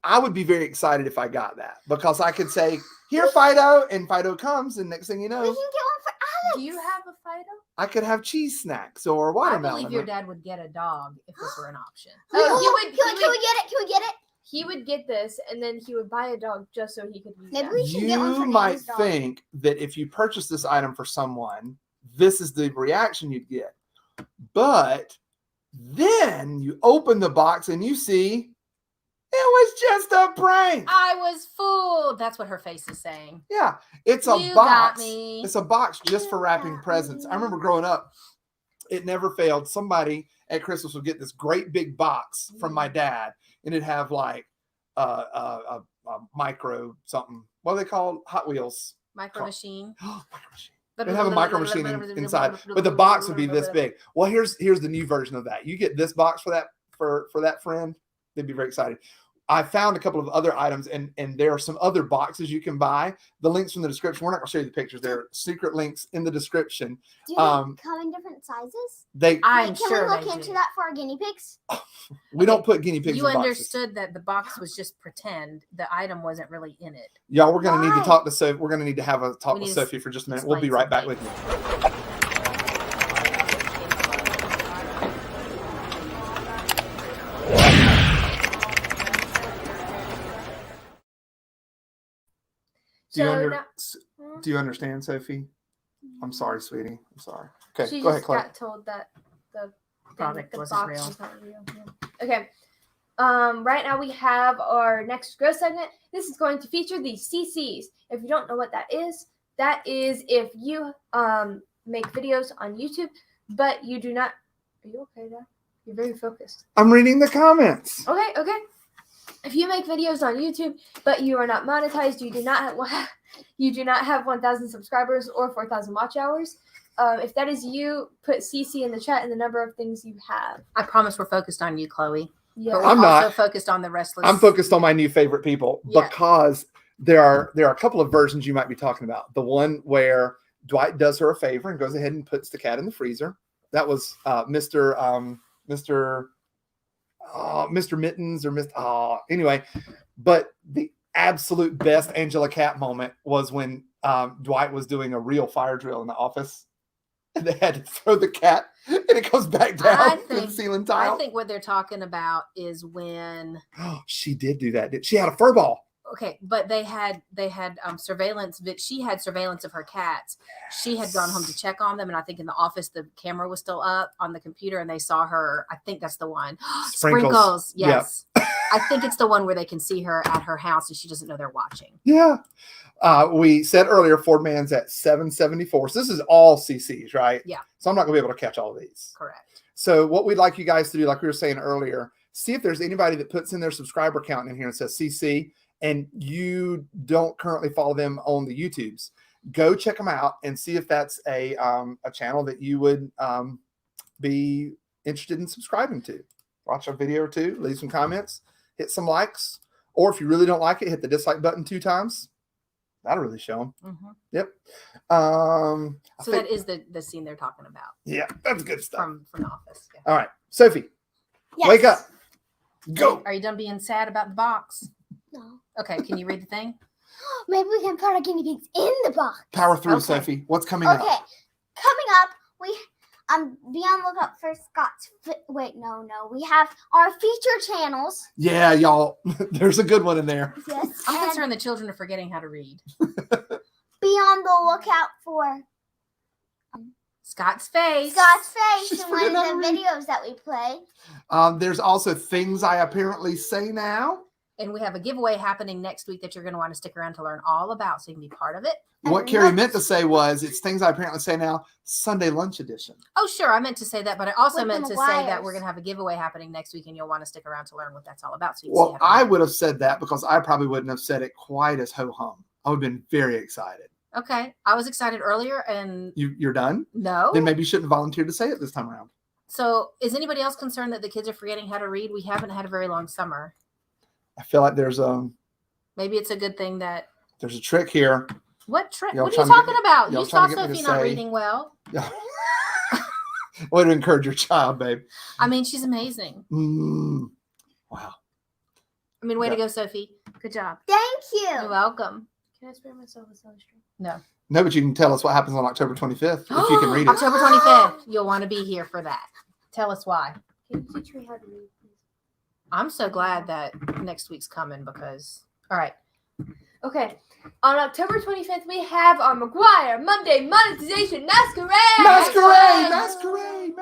I would be very excited if I got that because I could say, here, Fido, and Fido comes, and next thing you We know, can get one for Alex. Do you have a Fido? I could have cheese snacks or I watermelon. believe your dad would get a dog if this were an option. Oh, Can we get it? Can we get it? He would get this, and then he would buy a dog just so he could use Maybe that. we should get one You for might Nana's dog. think that if you purchase this item for someone, this is the reaction you'd get. But then you open the box and you see it was just a prank. I was fooled. That's what her face is saying. Yeah, it's a You got box. me. It's a box just You for wrapping got presents. I me. remember growing up, it never failed. Somebody at Christmas would get this great big box from my dad, and it'd have like a micro something. What are they called? Hot Wheels. Micro machine. Micro machine. It'd have a micro machine inside, but the box would be this big. Well, here's the new version of that. You get this box for that friend. They'd be very excited. I found a couple of other items, and there are some other boxes you can buy. The links from the description. We're not going to show you the pictures. There are secret links in the description. Do they Um, come in different sizes? I'm Wait, can sure we look they into do. that for our guinea pigs? We don't put guinea pigs You in boxes. understood that the box was just pretend. The item wasn't really in it. Y'all, we're going to need to Why? talk to Sophie. We're going to need to have a talk We with need to Sophie for just a minute. We'll be explain right back something. with you. Do you understand, Sophie? I'm sorry, sweetie. I'm sorry. Okay, She go ahead, just Chloe. got told that the Product the wasn't box real. was not real. Yeah. Okay. Right now we have our next growth segment. This is going to feature the CCs. If you don't know what that is if you make videos on YouTube, but you do not. Are you okay there? You're very focused. I'm reading the comments. Okay. If you make videos on YouTube, but you are not monetized, you do not have 1,000 subscribers or 4,000 watch hours. If that is you, put CC in the chat and the number of things you have. I promise we're focused on you, Chloe. Yeah. But we're I'm also not. focused on the restless. I'm focused on my new favorite people because there are a couple of versions you might be talking about. The one where Dwight does her a favor and goes ahead and puts the cat in the freezer. That was Mr. Mittens or Mr. Anyway, but the absolute best Angela Cat moment was when Dwight was doing a real fire drill in the office. And they had to throw the cat, and it goes back down to the ceiling tile. I think what they're talking about is when. Oh, she did do that. She had a fur ball. Okay, but they had surveillance. She had surveillance of her cats. She had gone home to check on them, and I think in the office the camera was still up on the computer, and they saw her. I think that's the one. Sprinkles. Yes, I think it's the one where they can see her at her house, and she doesn't know they're watching. Yeah. We said earlier, Ford Man's at 774. So this is all CCs, right? Yeah. So I'm not going to be able to catch all of these. Correct. So what we'd like you guys to do, like we were saying earlier, see if there's anybody that puts in their subscriber count in here and says CC, and you don't currently follow them on the YouTubes. Go check them out and see if that's a channel that you would be interested in subscribing to. Watch a video or two, leave some comments, hit some likes, or if you really don't like it, hit the dislike button 2 times. That'll really show them. Mm-hmm. Yep. So that is the scene they're talking about. Yeah, that's good stuff. From the office. Yeah. All right, Sophie, wake up. Go. Are you done being sad about the box? No. Okay, can you read the thing? Maybe we can put our guinea pigs in the box. Power through, Okay. Sophie. What's coming up? Okay, coming up, we be on the lookout for Scott's. Wait, no, we have our feature channels. Yeah, y'all. There's a good one in there. Yes, I'm and concerned the children are forgetting how to read. be on the lookout for Scott's face. Scott's face She's in one of forgetting how the to read. videos that we play. There's also things I apparently say now. And we have a giveaway happening next week that you're going to want to stick around to learn all about so you can be part of it. What And Carrie let's- meant to say was, it's things I apparently say now, Sunday lunch edition. Oh, sure. I meant to say that, but I also With the meant to say that McGuires. we're going to have a giveaway happening next week and you'll want to stick around to learn what that's all about. So you can Well, see how to I do would have said that because I probably wouldn't have said it quite as ho-hum. I would have been very excited. it. Okay. I was excited earlier and You're done? no. Then maybe you shouldn't have volunteered to say it this time around. So is anybody else concerned that the kids are forgetting how to read? We haven't had a very long summer. I feel like there's Maybe it's a good thing that. a trick here. What trick? Y'all What are you trying to get talking me- about? y'all You saw trying to get me to Sophie not say- reading well. Way to encourage your child, babe. I mean, she's amazing. Wow. I mean, way to Yeah. go, Sophie. Good job. Thank You're you. welcome. Can I spare myself a silly string? No. No, but you can tell us what happens on October 25th if you can read it. October 25th. You'll want to be here for that. Tell us why. Can you teach me how to read, please? I'm so glad that next week's coming because. All right. Okay. On October 25th, we have our McGuire Monday Monetization Masquerade. Masquerade.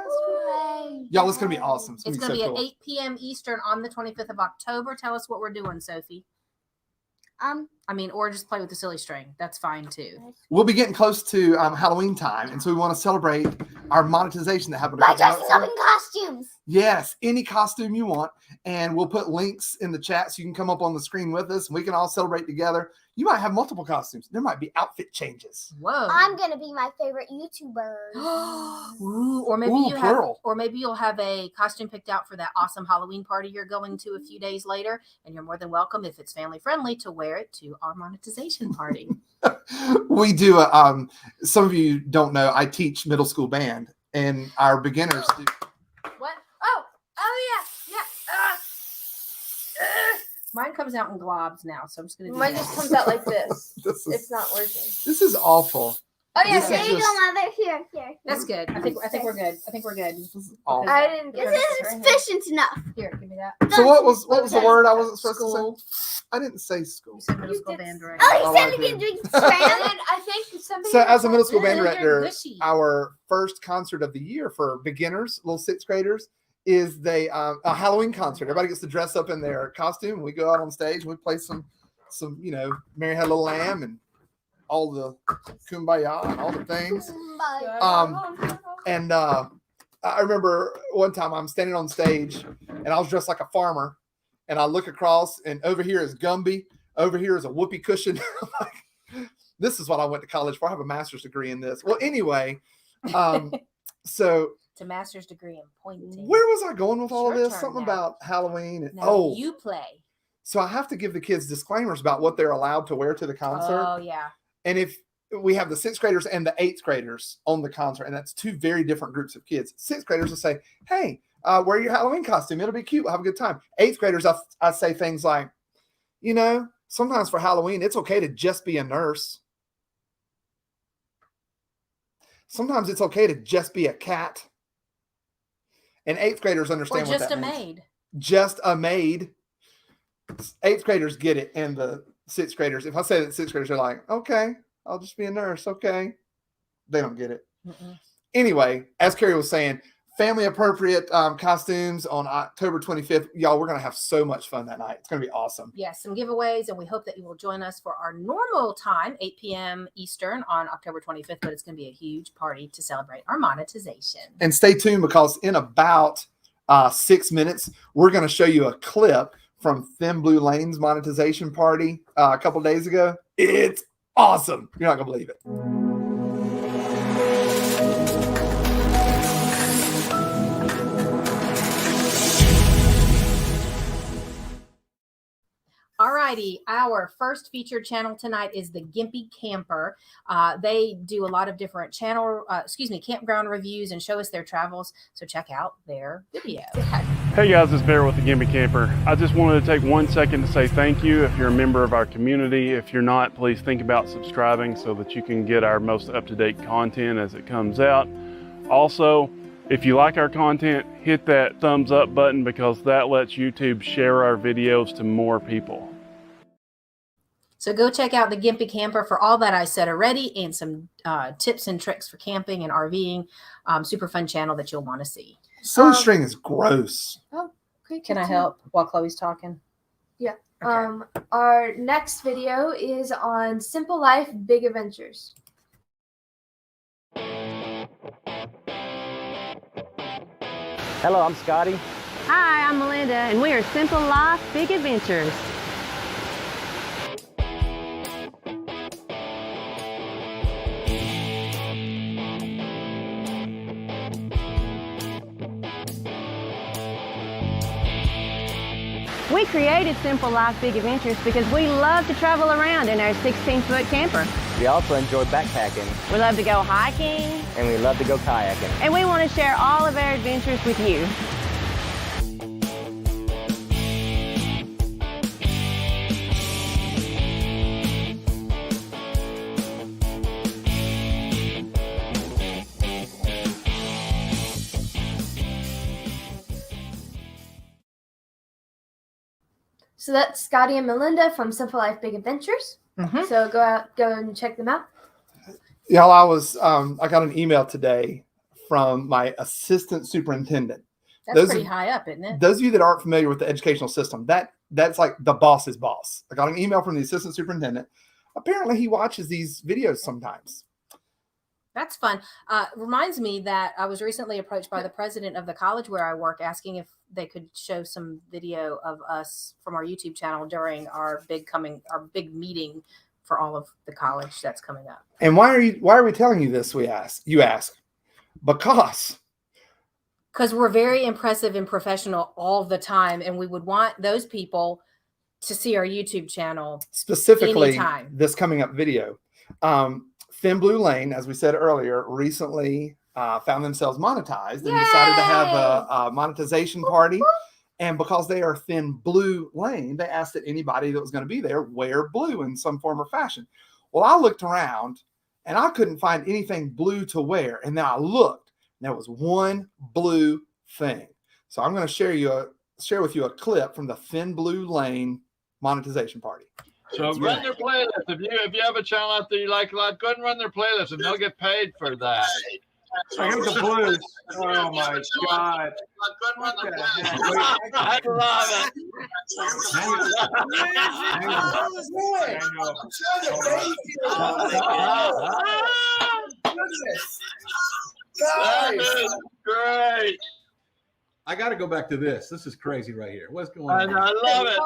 Y'all, it's going to be awesome. It's going to be so at cool. 8 p.m. Eastern on the 25th of October. Tell us what we're doing, Sophie. I mean, or just play with the silly string. That's fine too. We'll be getting close to Halloween time, and so we want to celebrate our monetization that happened. By dressing up in costumes. Yes, any costume you want, and we'll put links in the chat so you can come up on the screen with us, and we can all celebrate together. You might have multiple costumes. There might be outfit changes. Whoa. I'm gonna be my favorite YouTuber. Ooh, or maybe Ooh, you plural. have, or maybe you'll have a costume picked out for that awesome Halloween party you're going to a few days later, and you're more than welcome if it's family friendly to wear it to our monetization party. We do. Some of you don't know. I teach middle school band, and our beginners do. What? Oh yeah. Mine comes out in globs now, so I'm just gonna do Mine that. just comes out like this. This It's is not working. this is awful. Oh yeah, This There is you just- go, Mother. Here. That's good. I think we're good. I think we're good. This is awesome. I didn't get This this is right here. sufficient enough. Here, give me that. So what was the word I wasn't supposed School. to say? I didn't say school. You said middle school band director. Oh, Oh, he I said did. again, drink And straight. then I think somebody. So as a middle school band You're director, gushy. our first concert of the year for beginners, little sixth graders, is a Halloween concert. Everybody gets to dress up in their costume. We go out on stage and we play some Mary Had a Little Lamb and all the Kumbaya and all the things. And I remember one time I'm standing on stage and I was dressed like a farmer, and I look across and over here is Gumby, over here is a whoopee cushion. I'm like, this is what I went to college for. I have a master's degree in this. Well, anyway, so It's a master's degree in pointing. where was I going with all of Your this? turn Something now. about Halloween. And, Now you play. so I have to give the kids disclaimers about what they're allowed to wear to the concert. Oh yeah. And if we have the sixth graders and the eighth graders on the concert, and that's two very different groups of kids. Sixth graders will say, hey, wear your Halloween costume. It'll be cute. We'll have a good time. Eighth graders, I say things like, sometimes for Halloween, it's okay to just be a nurse. Sometimes it's okay to just be a cat. And eighth graders Or understand what just that a means. maid. Just a maid. Eighth graders get it, and the sixth graders, if I say that, sixth graders are like, okay, I'll just be a nurse. Okay. They don't get it. Mm-mm. Anyway, as Carrie was saying, family appropriate costumes on October 25th. Y'all, we're going to have so much fun that night. It's going to be awesome. Yes, some giveaways, and we hope that you will join us for our normal time, 8 p.m. Eastern on October 25th, but it's going to be a huge party to celebrate our monetization. And stay tuned, because in about 6 minutes, we're going to show you a clip from Thin Blue Lane's monetization party a couple days ago. It's awesome. You're not going to believe it. Alrighty, our first featured channel tonight is the Gimpy Camper. They do a lot of different campground reviews and show us their travels. So check out their video. Hey guys, it's Bear with the Gimpy Camper. I just wanted to take 1 second to say thank you if you're a member of our community. If you're not, please think about subscribing so that you can get our most up-to-date content as it comes out. Also, if you like our content, hit that thumbs up button, because that lets YouTube share our videos to more people. So go check out the Gimpy Camper for all that I said already, and some tips and tricks for camping and RVing. Super fun channel that you'll want to see. Silly string is gross. Oh, great. Can I help while Chloe's talking? Yeah. Okay. Our next video is on Simple Life, Big Adventures. Hello, I'm Scotty. Hi, I'm Melinda, and we are Simple Life, Big Adventures. We created Simple Life, Big Adventures because we love to travel around in our 16-foot camper. We also enjoy backpacking. We love to go hiking. And we love to go kayaking. And we want to share all of our adventures with you. So that's Scotty and Melinda from Simple Life, Big Adventures. So go and check them out. Y'all, I got an email today from my assistant superintendent. That's pretty high up, isn't it? Those of you that aren't familiar with the educational system, that's like the boss's boss. I got an email from the assistant superintendent. Apparently, he watches these videos sometimes. That's fun. Reminds me that I was recently approached by the president of the college where I work, asking if they could show some video of us from our YouTube channel during our big meeting for all of the college that's coming up. And why are we telling you this? You ask. Because we're very impressive and professional all the time, and we would want those people to see our YouTube channel specifically anytime. This coming up video. Thin Blue Lane, as we said earlier, recently found themselves monetized and decided to have a monetization party. And because they are Thin Blue Lane, they asked that anybody that was going to be there wear blue in some form or fashion. Well, I looked around and I couldn't find anything blue to wear. And then I looked, and there was one blue thing. So I'm going to share with you a clip from the Thin Blue Lane monetization party. So run their playlist. If you have a channel out there you like a lot, go ahead and run their playlist, and they'll get paid for that. I got the blues. Oh my God! I love it. That is great. I got to go back to this. This is crazy right here. What's going on? I love it.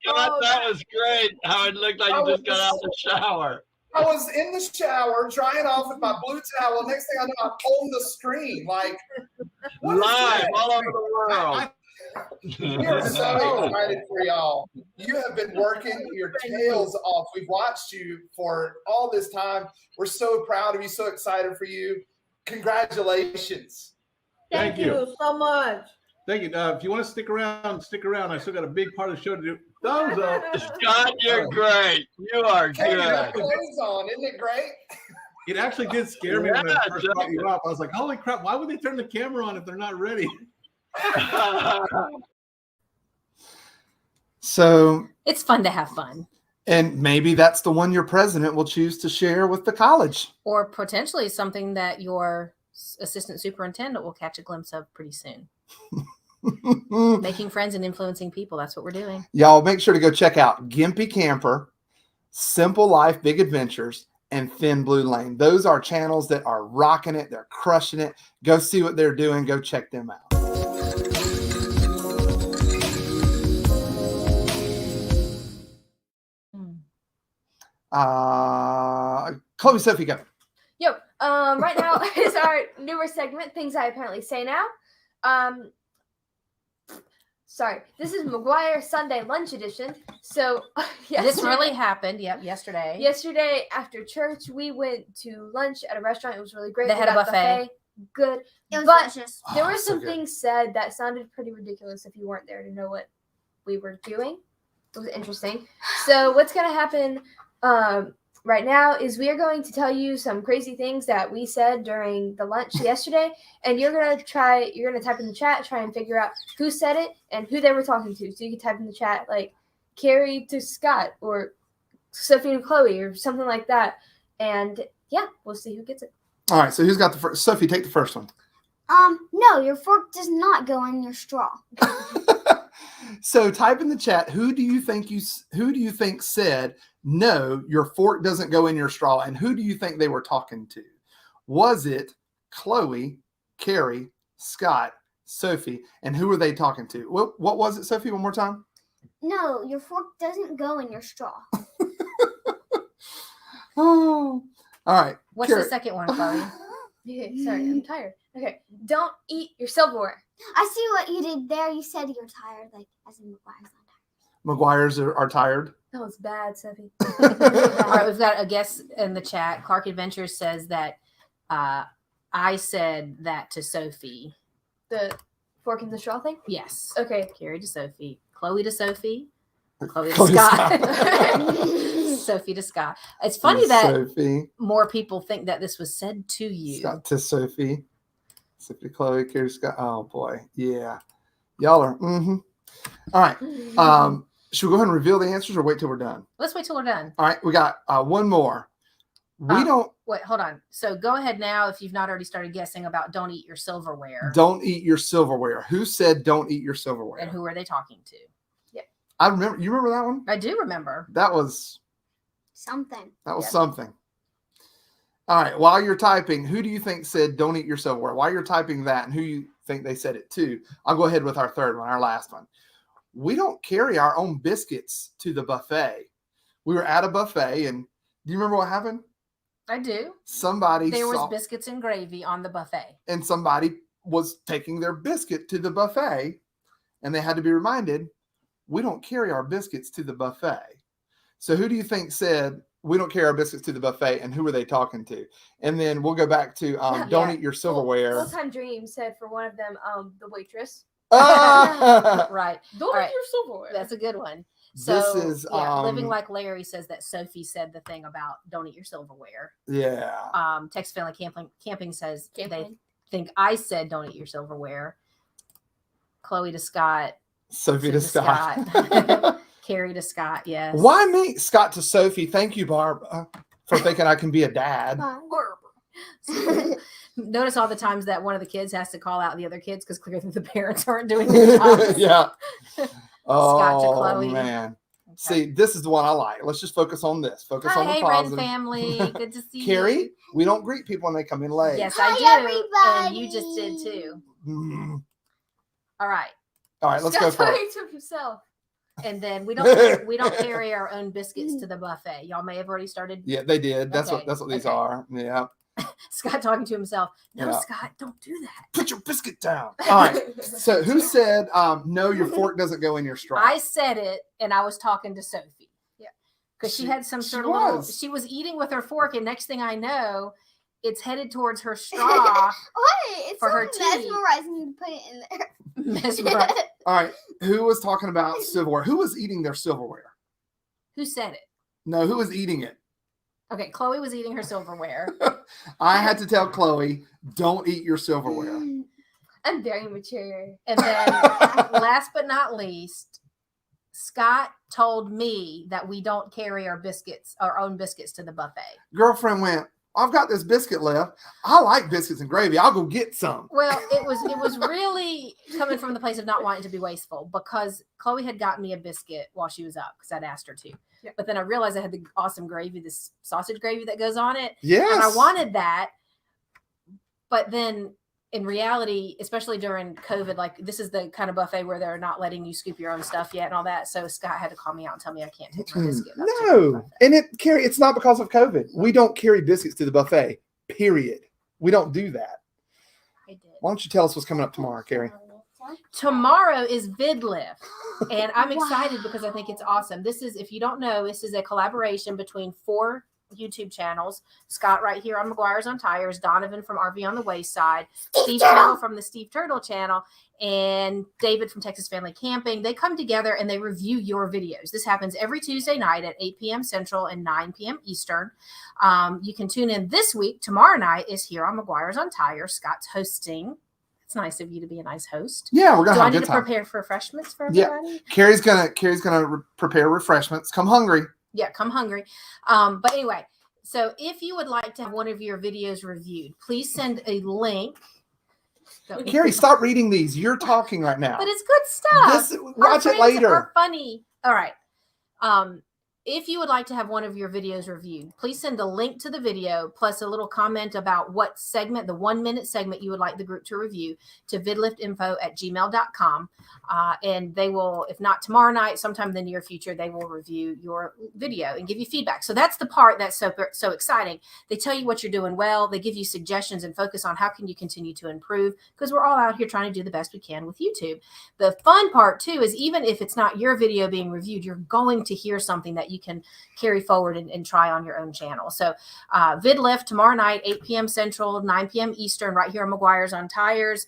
That was great. How it looked like you just got out of the shower. I was in the shower drying off with my blue towel. Next thing I know, I'm on the screen, like live all over the world. We are so excited for y'all. You have been working your tails off. We've watched you for all this time. We're so proud of you, so excited for you. Congratulations. Thank you so much. Thank you. If you want to stick around, stick around. I still got a big part of the show to do. Thumbs up. Scott, you're great. You are good. Clothes on, isn't it great? It actually did scare me when I first brought you up. I was like, holy crap, why would they turn the camera on if they're not ready? So it's fun to have fun. And maybe that's the one your president will choose to share with the college. Or potentially something that your assistant superintendent will catch a glimpse of pretty soon. Making friends and influencing people. That's what we're doing. Y'all make sure to go check out Gimpy Camper, Simple Life, Big Adventures, and Thin Blue Lane. Those are channels that are rocking it. They're crushing it. Go see what they're doing. Go check them out. Chloe, Sophie, go. Yo, right now is our newer segment, Things I Apparently Say Now. Sorry, this is McGuire Sunday Lunch Edition. So this really happened. Yep, yesterday. Yesterday after church, we went to lunch at a restaurant. It was really great. They had a buffet. Good. It was but delicious. There were some things said that sounded pretty ridiculous if you weren't there to know what we were doing. It was interesting. So what's going to happen right now is we are going to tell you some crazy things that we said during the lunch yesterday, and you're going to type in the chat, try and figure out who said it and who they were talking to. So you can type in the chat like Carrie to Scott or Sophie and Chloe or something like that. And yeah, we'll see who gets it. All right, so who's got the first? Sophie, take the first one. No, your fork does not go in your straw. So type in the chat, who do you think said, no, your fork doesn't go in your straw? And who do you think they were talking to? Was it Chloe, Carrie, Scott, Sophie? And who were they talking to? What was it, Sophie? One more time. No, your fork doesn't go in your straw. Oh, all right. What's the second one, Chloe? Okay, sorry, I'm tired. Okay, don't eat your silverware. I see what you did there. You said you're tired, like as in McGuire's not tired. McGuire's are tired. That was bad, Sophie. All right, we've got a guest in the chat. Clark Adventures says that I said that to Sophie. The fork in the straw thing? Yes. Okay. Carrie to Sophie. Chloe to Sophie. Chloe to Chloe Scott. Sophie to Scott. It's funny that Sophie. more people think that this was said to you. Scott to Sophie. Sophie to Chloe, Carrie to Scott. Oh, boy. Yeah. Y'all are. Mm-hmm. All right. Should we go ahead and reveal the answers or wait till we're done? Let's wait till we're done. All right. We got one more. We don't. Wait, hold on. So go ahead now if you've not already started guessing about don't eat your silverware. Don't eat your silverware. Who said don't eat your silverware? And who are they talking to? Yeah. I remember. You remember that one? I do remember. That was something. That was something. All right. While you're typing, who do you think said don't eat your silverware? While you're typing that and who you think they said it to, I'll go ahead with our third one, our last one. We don't carry our own biscuits to the buffet. We were at a buffet, and do you remember what happened? I do. There was biscuits and gravy on the buffet. And somebody was taking their biscuit to the buffet, and they had to be reminded, we don't carry our biscuits to the buffet. So who do you think said, we don't carry our biscuits to the buffet, and who were they talking to? And then we'll go back to don't eat your silverware. Full-time Dream said for one of them, the waitress. Right. Don't eat your silverware. That's a good one. So, this is Living Like Larry says that Sophie said the thing about don't eat your silverware. Yeah. Texas Family Camping says they think I said don't eat your silverware. Chloe to Scott. Sophie to Scott. Carrie to Scott, yes. Why me? Scott to Sophie. Thank you, Barb, for thinking I can be a dad. Notice all the times that one of the kids has to call out the other kids because clearly the parents aren't doing their jobs. Yeah. Scott to Chloe. Man. Okay. See, this is the one I like. Let's just focus on this. Focus on the positive. Wren family. Good to see Carrie, you. we don't greet people when they come in late. Yes, I do. Everybody. And you just did too. All right. All right, let's go for it. To himself. And then we don't carry our own biscuits to the buffet. Y'all may have already started. Yeah, they did. That's what these are. Yeah. Scott talking to himself. No, Yeah. Scott, don't do that. Put your biscuit down. All right. So who said no, your fork doesn't go in your straw? I said it, and I was talking to Sophie. Yeah. Because she had some sort of little, she was eating with her fork, and next thing I know, it's headed towards her straw. It's for so her tea. mesmerizing to put it in there. Mesmerized. All right. Who was talking about silverware? Who was eating their silverware? Who said it? No, who was eating it? Okay, Chloe was eating her silverware. I had to tell Chloe, don't eat your silverware. I'm very mature. And then last but not least, Scott told me that we don't carry our own biscuits to the buffet. Girlfriend went, I've got this biscuit left. I like biscuits and gravy. I'll go get some. Well, it was really coming from the place of not wanting to be wasteful because Chloe had gotten me a biscuit while she was up because I'd asked her to. Yeah. But then I realized I had the awesome gravy, this sausage gravy that goes on it. Yes. And I wanted that. But then in reality, especially during COVID, like this is the kind of buffet where they're not letting you scoop your own stuff yet and all that. So Scott had to call me out and tell me I can't take my biscuit. No. And it's not because of COVID. We don't carry biscuits to the buffet, period. We don't do that. I did. Why don't you tell us what's coming up tomorrow, Carrie? Tomorrow is VidLift, and I'm excited because I think it's awesome. This is, if you don't know, this is a collaboration between 4 YouTube channels. Scott right here on McGuire's on Tires, Donovan from RV on the Wayside, Steve Turtle from the Steve Turtle channel, and David from Texas Family Camping. They come together and they review your videos. This happens every Tuesday night at 8 p.m. Central and 9 p.m. Eastern. You can tune in this week. Tomorrow night is here on McGuire's on Tires. Scott's hosting. It's nice of you to be a nice host. Yeah, we're gonna have a good time. Do I need to prepare for refreshments for everybody? Yeah, Carrie's gonna prepare refreshments. Come hungry. Yeah, come hungry. But anyway, so if you would like to have one of your videos reviewed, please send a link. Carrie, stop reading these. You're talking right now. But it's good stuff. Watch it later. Are funny. All right. If you would like to have one of your videos reviewed, please send a link to the video plus a little comment about what segment, the 1-minute segment you would like the group to review, to vidliftinfo@gmail.com. And they will, if not tomorrow night, sometime in the near future, they will review your video and give you feedback. So that's the part that's so exciting. They tell you what you're doing well. They give you suggestions and focus on how can you continue to improve, because we're all out here trying to do the best we can with YouTube. The fun part too is even if it's not your video being reviewed, you're going to hear something that you can carry forward and try on your own channel. So VidLift tomorrow night, 8 p.m. Central, 9 p.m. Eastern, right here on McGuire's on Tires.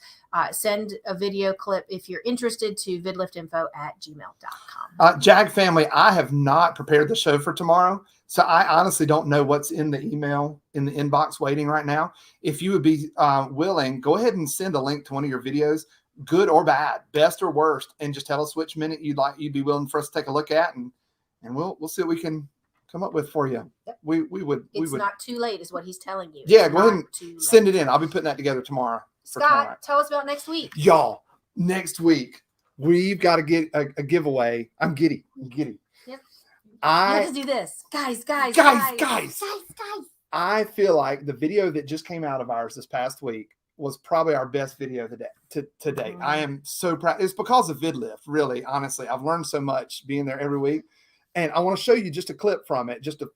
Send a video clip if you're interested to vidliftinfo@gmail.com. Jag family, I have not prepared the show for tomorrow, so I honestly don't know what's in the email in the inbox waiting right now. If you would be willing, go ahead and send a link to one of your videos, good or bad, best or worst, and just tell us which minute you'd be willing for us to take a look at, and we'll see what we can come up with for you. Yep. We would. It's not too late, is what he's telling you. Yeah, go ahead and send it in. I'll be putting that together tomorh. Scott, tell us about next week. Y'all, next week we've got to get a giveaway. I'm giddy. Yep. Let's do this, guys. I feel like the video that just came out of ours this past week was probably our best video to date. I am so proud. It's because of VidLift, really, honestly. I've learned so much being there every week. And I want to show you just a clip from it, just a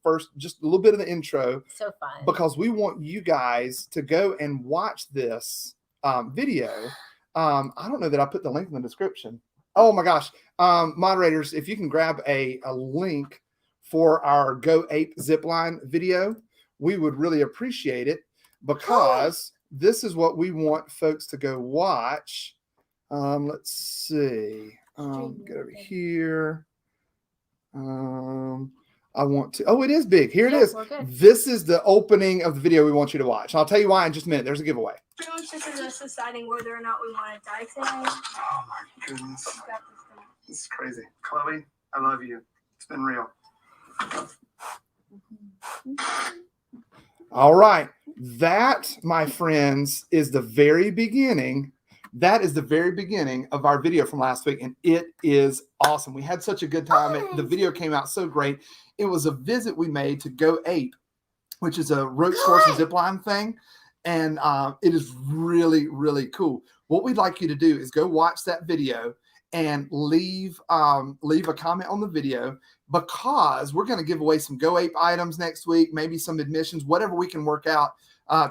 little bit of the intro. So fun. Because we want you guys to go and watch this video. I don't know that I put the link in the description. Oh my gosh. Moderators, if you can grab a link for our Go Ape Zipline video, we would really appreciate it, because this is what we want folks to go watch. Let's see. Get over here. I want to. Oh, it is big. Here it is. We're good. This is the opening of the video we want you to watch. I'll tell you why in just a minute. There's a giveaway. This is us deciding whether or not we want to die today. Oh my goodness. This is crazy. Chloe, I love you. It's been real. All right. That, my friends, is the very beginning. That is the very beginning of our video from last week, and it is awesome. We had such a good time. The video came out so great. It was a visit we made to Go Ape, which is a rope course and zip line thing, and it is really, really cool. What we'd like you to do is go watch that video and leave a comment on the video, because we're going to give away some Go Ape items next week, maybe some admissions, whatever we can work out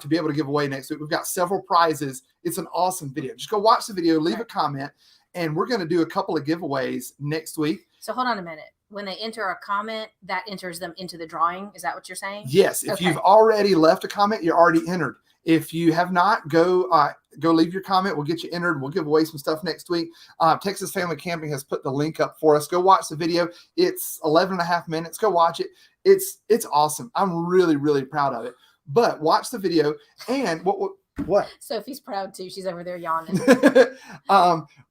to be able to give away next week. We've got several prizes. It's an awesome video. Just go watch the video, leave a comment, and we're going to do a couple of giveaways next week. So hold on a minute. When they enter a comment, that enters them into the drawing. Is that what you're saying? Yes. If you've already left a comment, you're already entered. If you have not, go leave your comment. We'll get you entered. We'll give away some stuff next week. Texas Family Camping has put the link up for us. Go watch the video. It's 11.5 minutes. Go watch it. It's awesome. I'm really, really proud of it. But watch the video, and what? Sophie's proud too. She's over there yawning.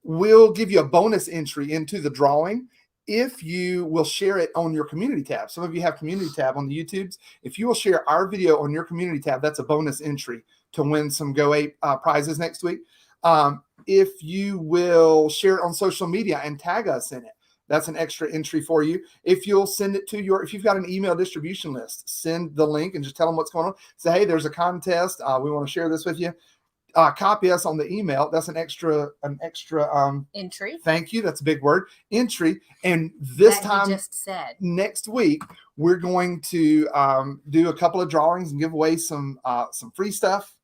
We'll give you a bonus entry into the drawing if you will share it on your community tab. Some of you have community tab on the YouTubes. If you will share our video on your community tab, that's a bonus entry to win some Go Ape prizes next week. If you will share it on social media and tag us in it, that's an extra entry for you. If you'll send it to if you've got an email distribution list, send the link and just tell them what's going on. Say, hey, there's a contest. We want to share this with you. Copy us on the email. That's an extra entry. Thank you. That's a big word. Entry. And this time, just said next week, we're going to do a couple of drawings and give away some free stuff.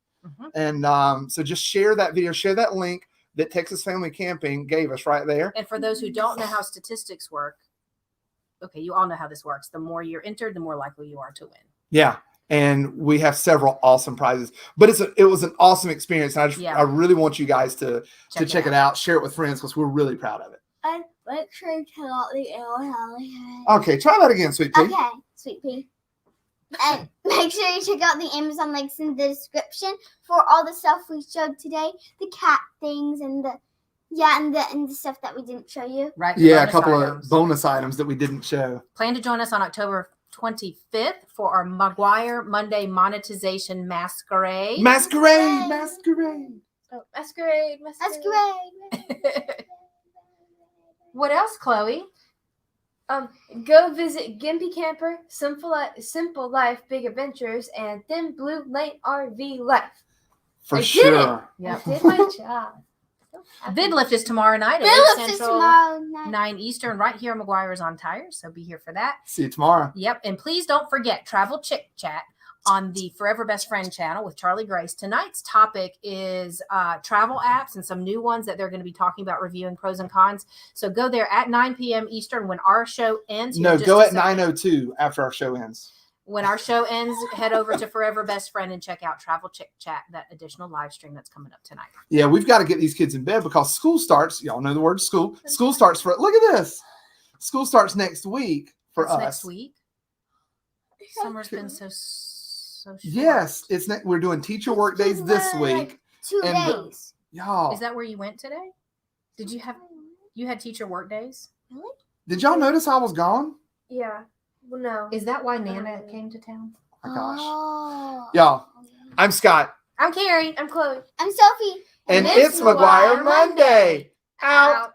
And so just share that video, share that link that Texas Family Camping gave us right there. And for those who don't know how statistics work, okay, you all know how this works. The more you're entered, the more likely you are to win. Yeah. And we have several awesome prizes, but it was an awesome experience. And I really want you guys to check it out, share it with friends, because we're really proud of it. And make sure you check out the Okay, try that again, Sweet Pea. Okay, Sweet Pea. And make sure you check out the Amazon links in the description for all the stuff we showed today, the cat things and the stuff that we didn't show you. Right. Yeah, a couple of bonus items that we didn't show. Plan to join us on October 25th for our McGuire Monday Monetization Masquerade. Masquerade. Oh, Masquerade. What else, Chloe? Go visit Gimpy Camper, Simple Life, Big Adventures, and Thin Blue Lane RV Life. For sure. Yeah, I did my job. VidLift is tomorrow night at 8 VidLift is Central, tomorrow night. 9 Eastern, right here at McGuire's on Tires. So be here for that. See you tomorrow. Yep. And please don't forget Travel Chick Chat on the Forever Best Friend channel with Charlie Grace. Tonight's topic is travel apps and some new ones that they're going to be talking about, reviewing pros and cons. So go there at 9 p.m. Eastern when our show ends. No, go at 9:02 after our show ends. When our show ends, head over to Forever Best Friend and check out Travel Chick Chat, that additional live stream that's coming up tonight. Yeah, we've got to get these kids in bed because school starts. Y'all know the word school. School starts look at this. School starts next week for us. Next week? Summer's been so short. Yes, we're doing teacher work days this week. 2 days. Y'all. Is that where you went today? Did you had teacher work days? Really? Did y'all notice I was gone? Yeah. Well, no. Is that why Nana came to town? Oh my gosh. Oh. Y'all, I'm Scott. I'm Carrie. I'm Chloe. I'm Sophie. And it's McGuire Monday. Out.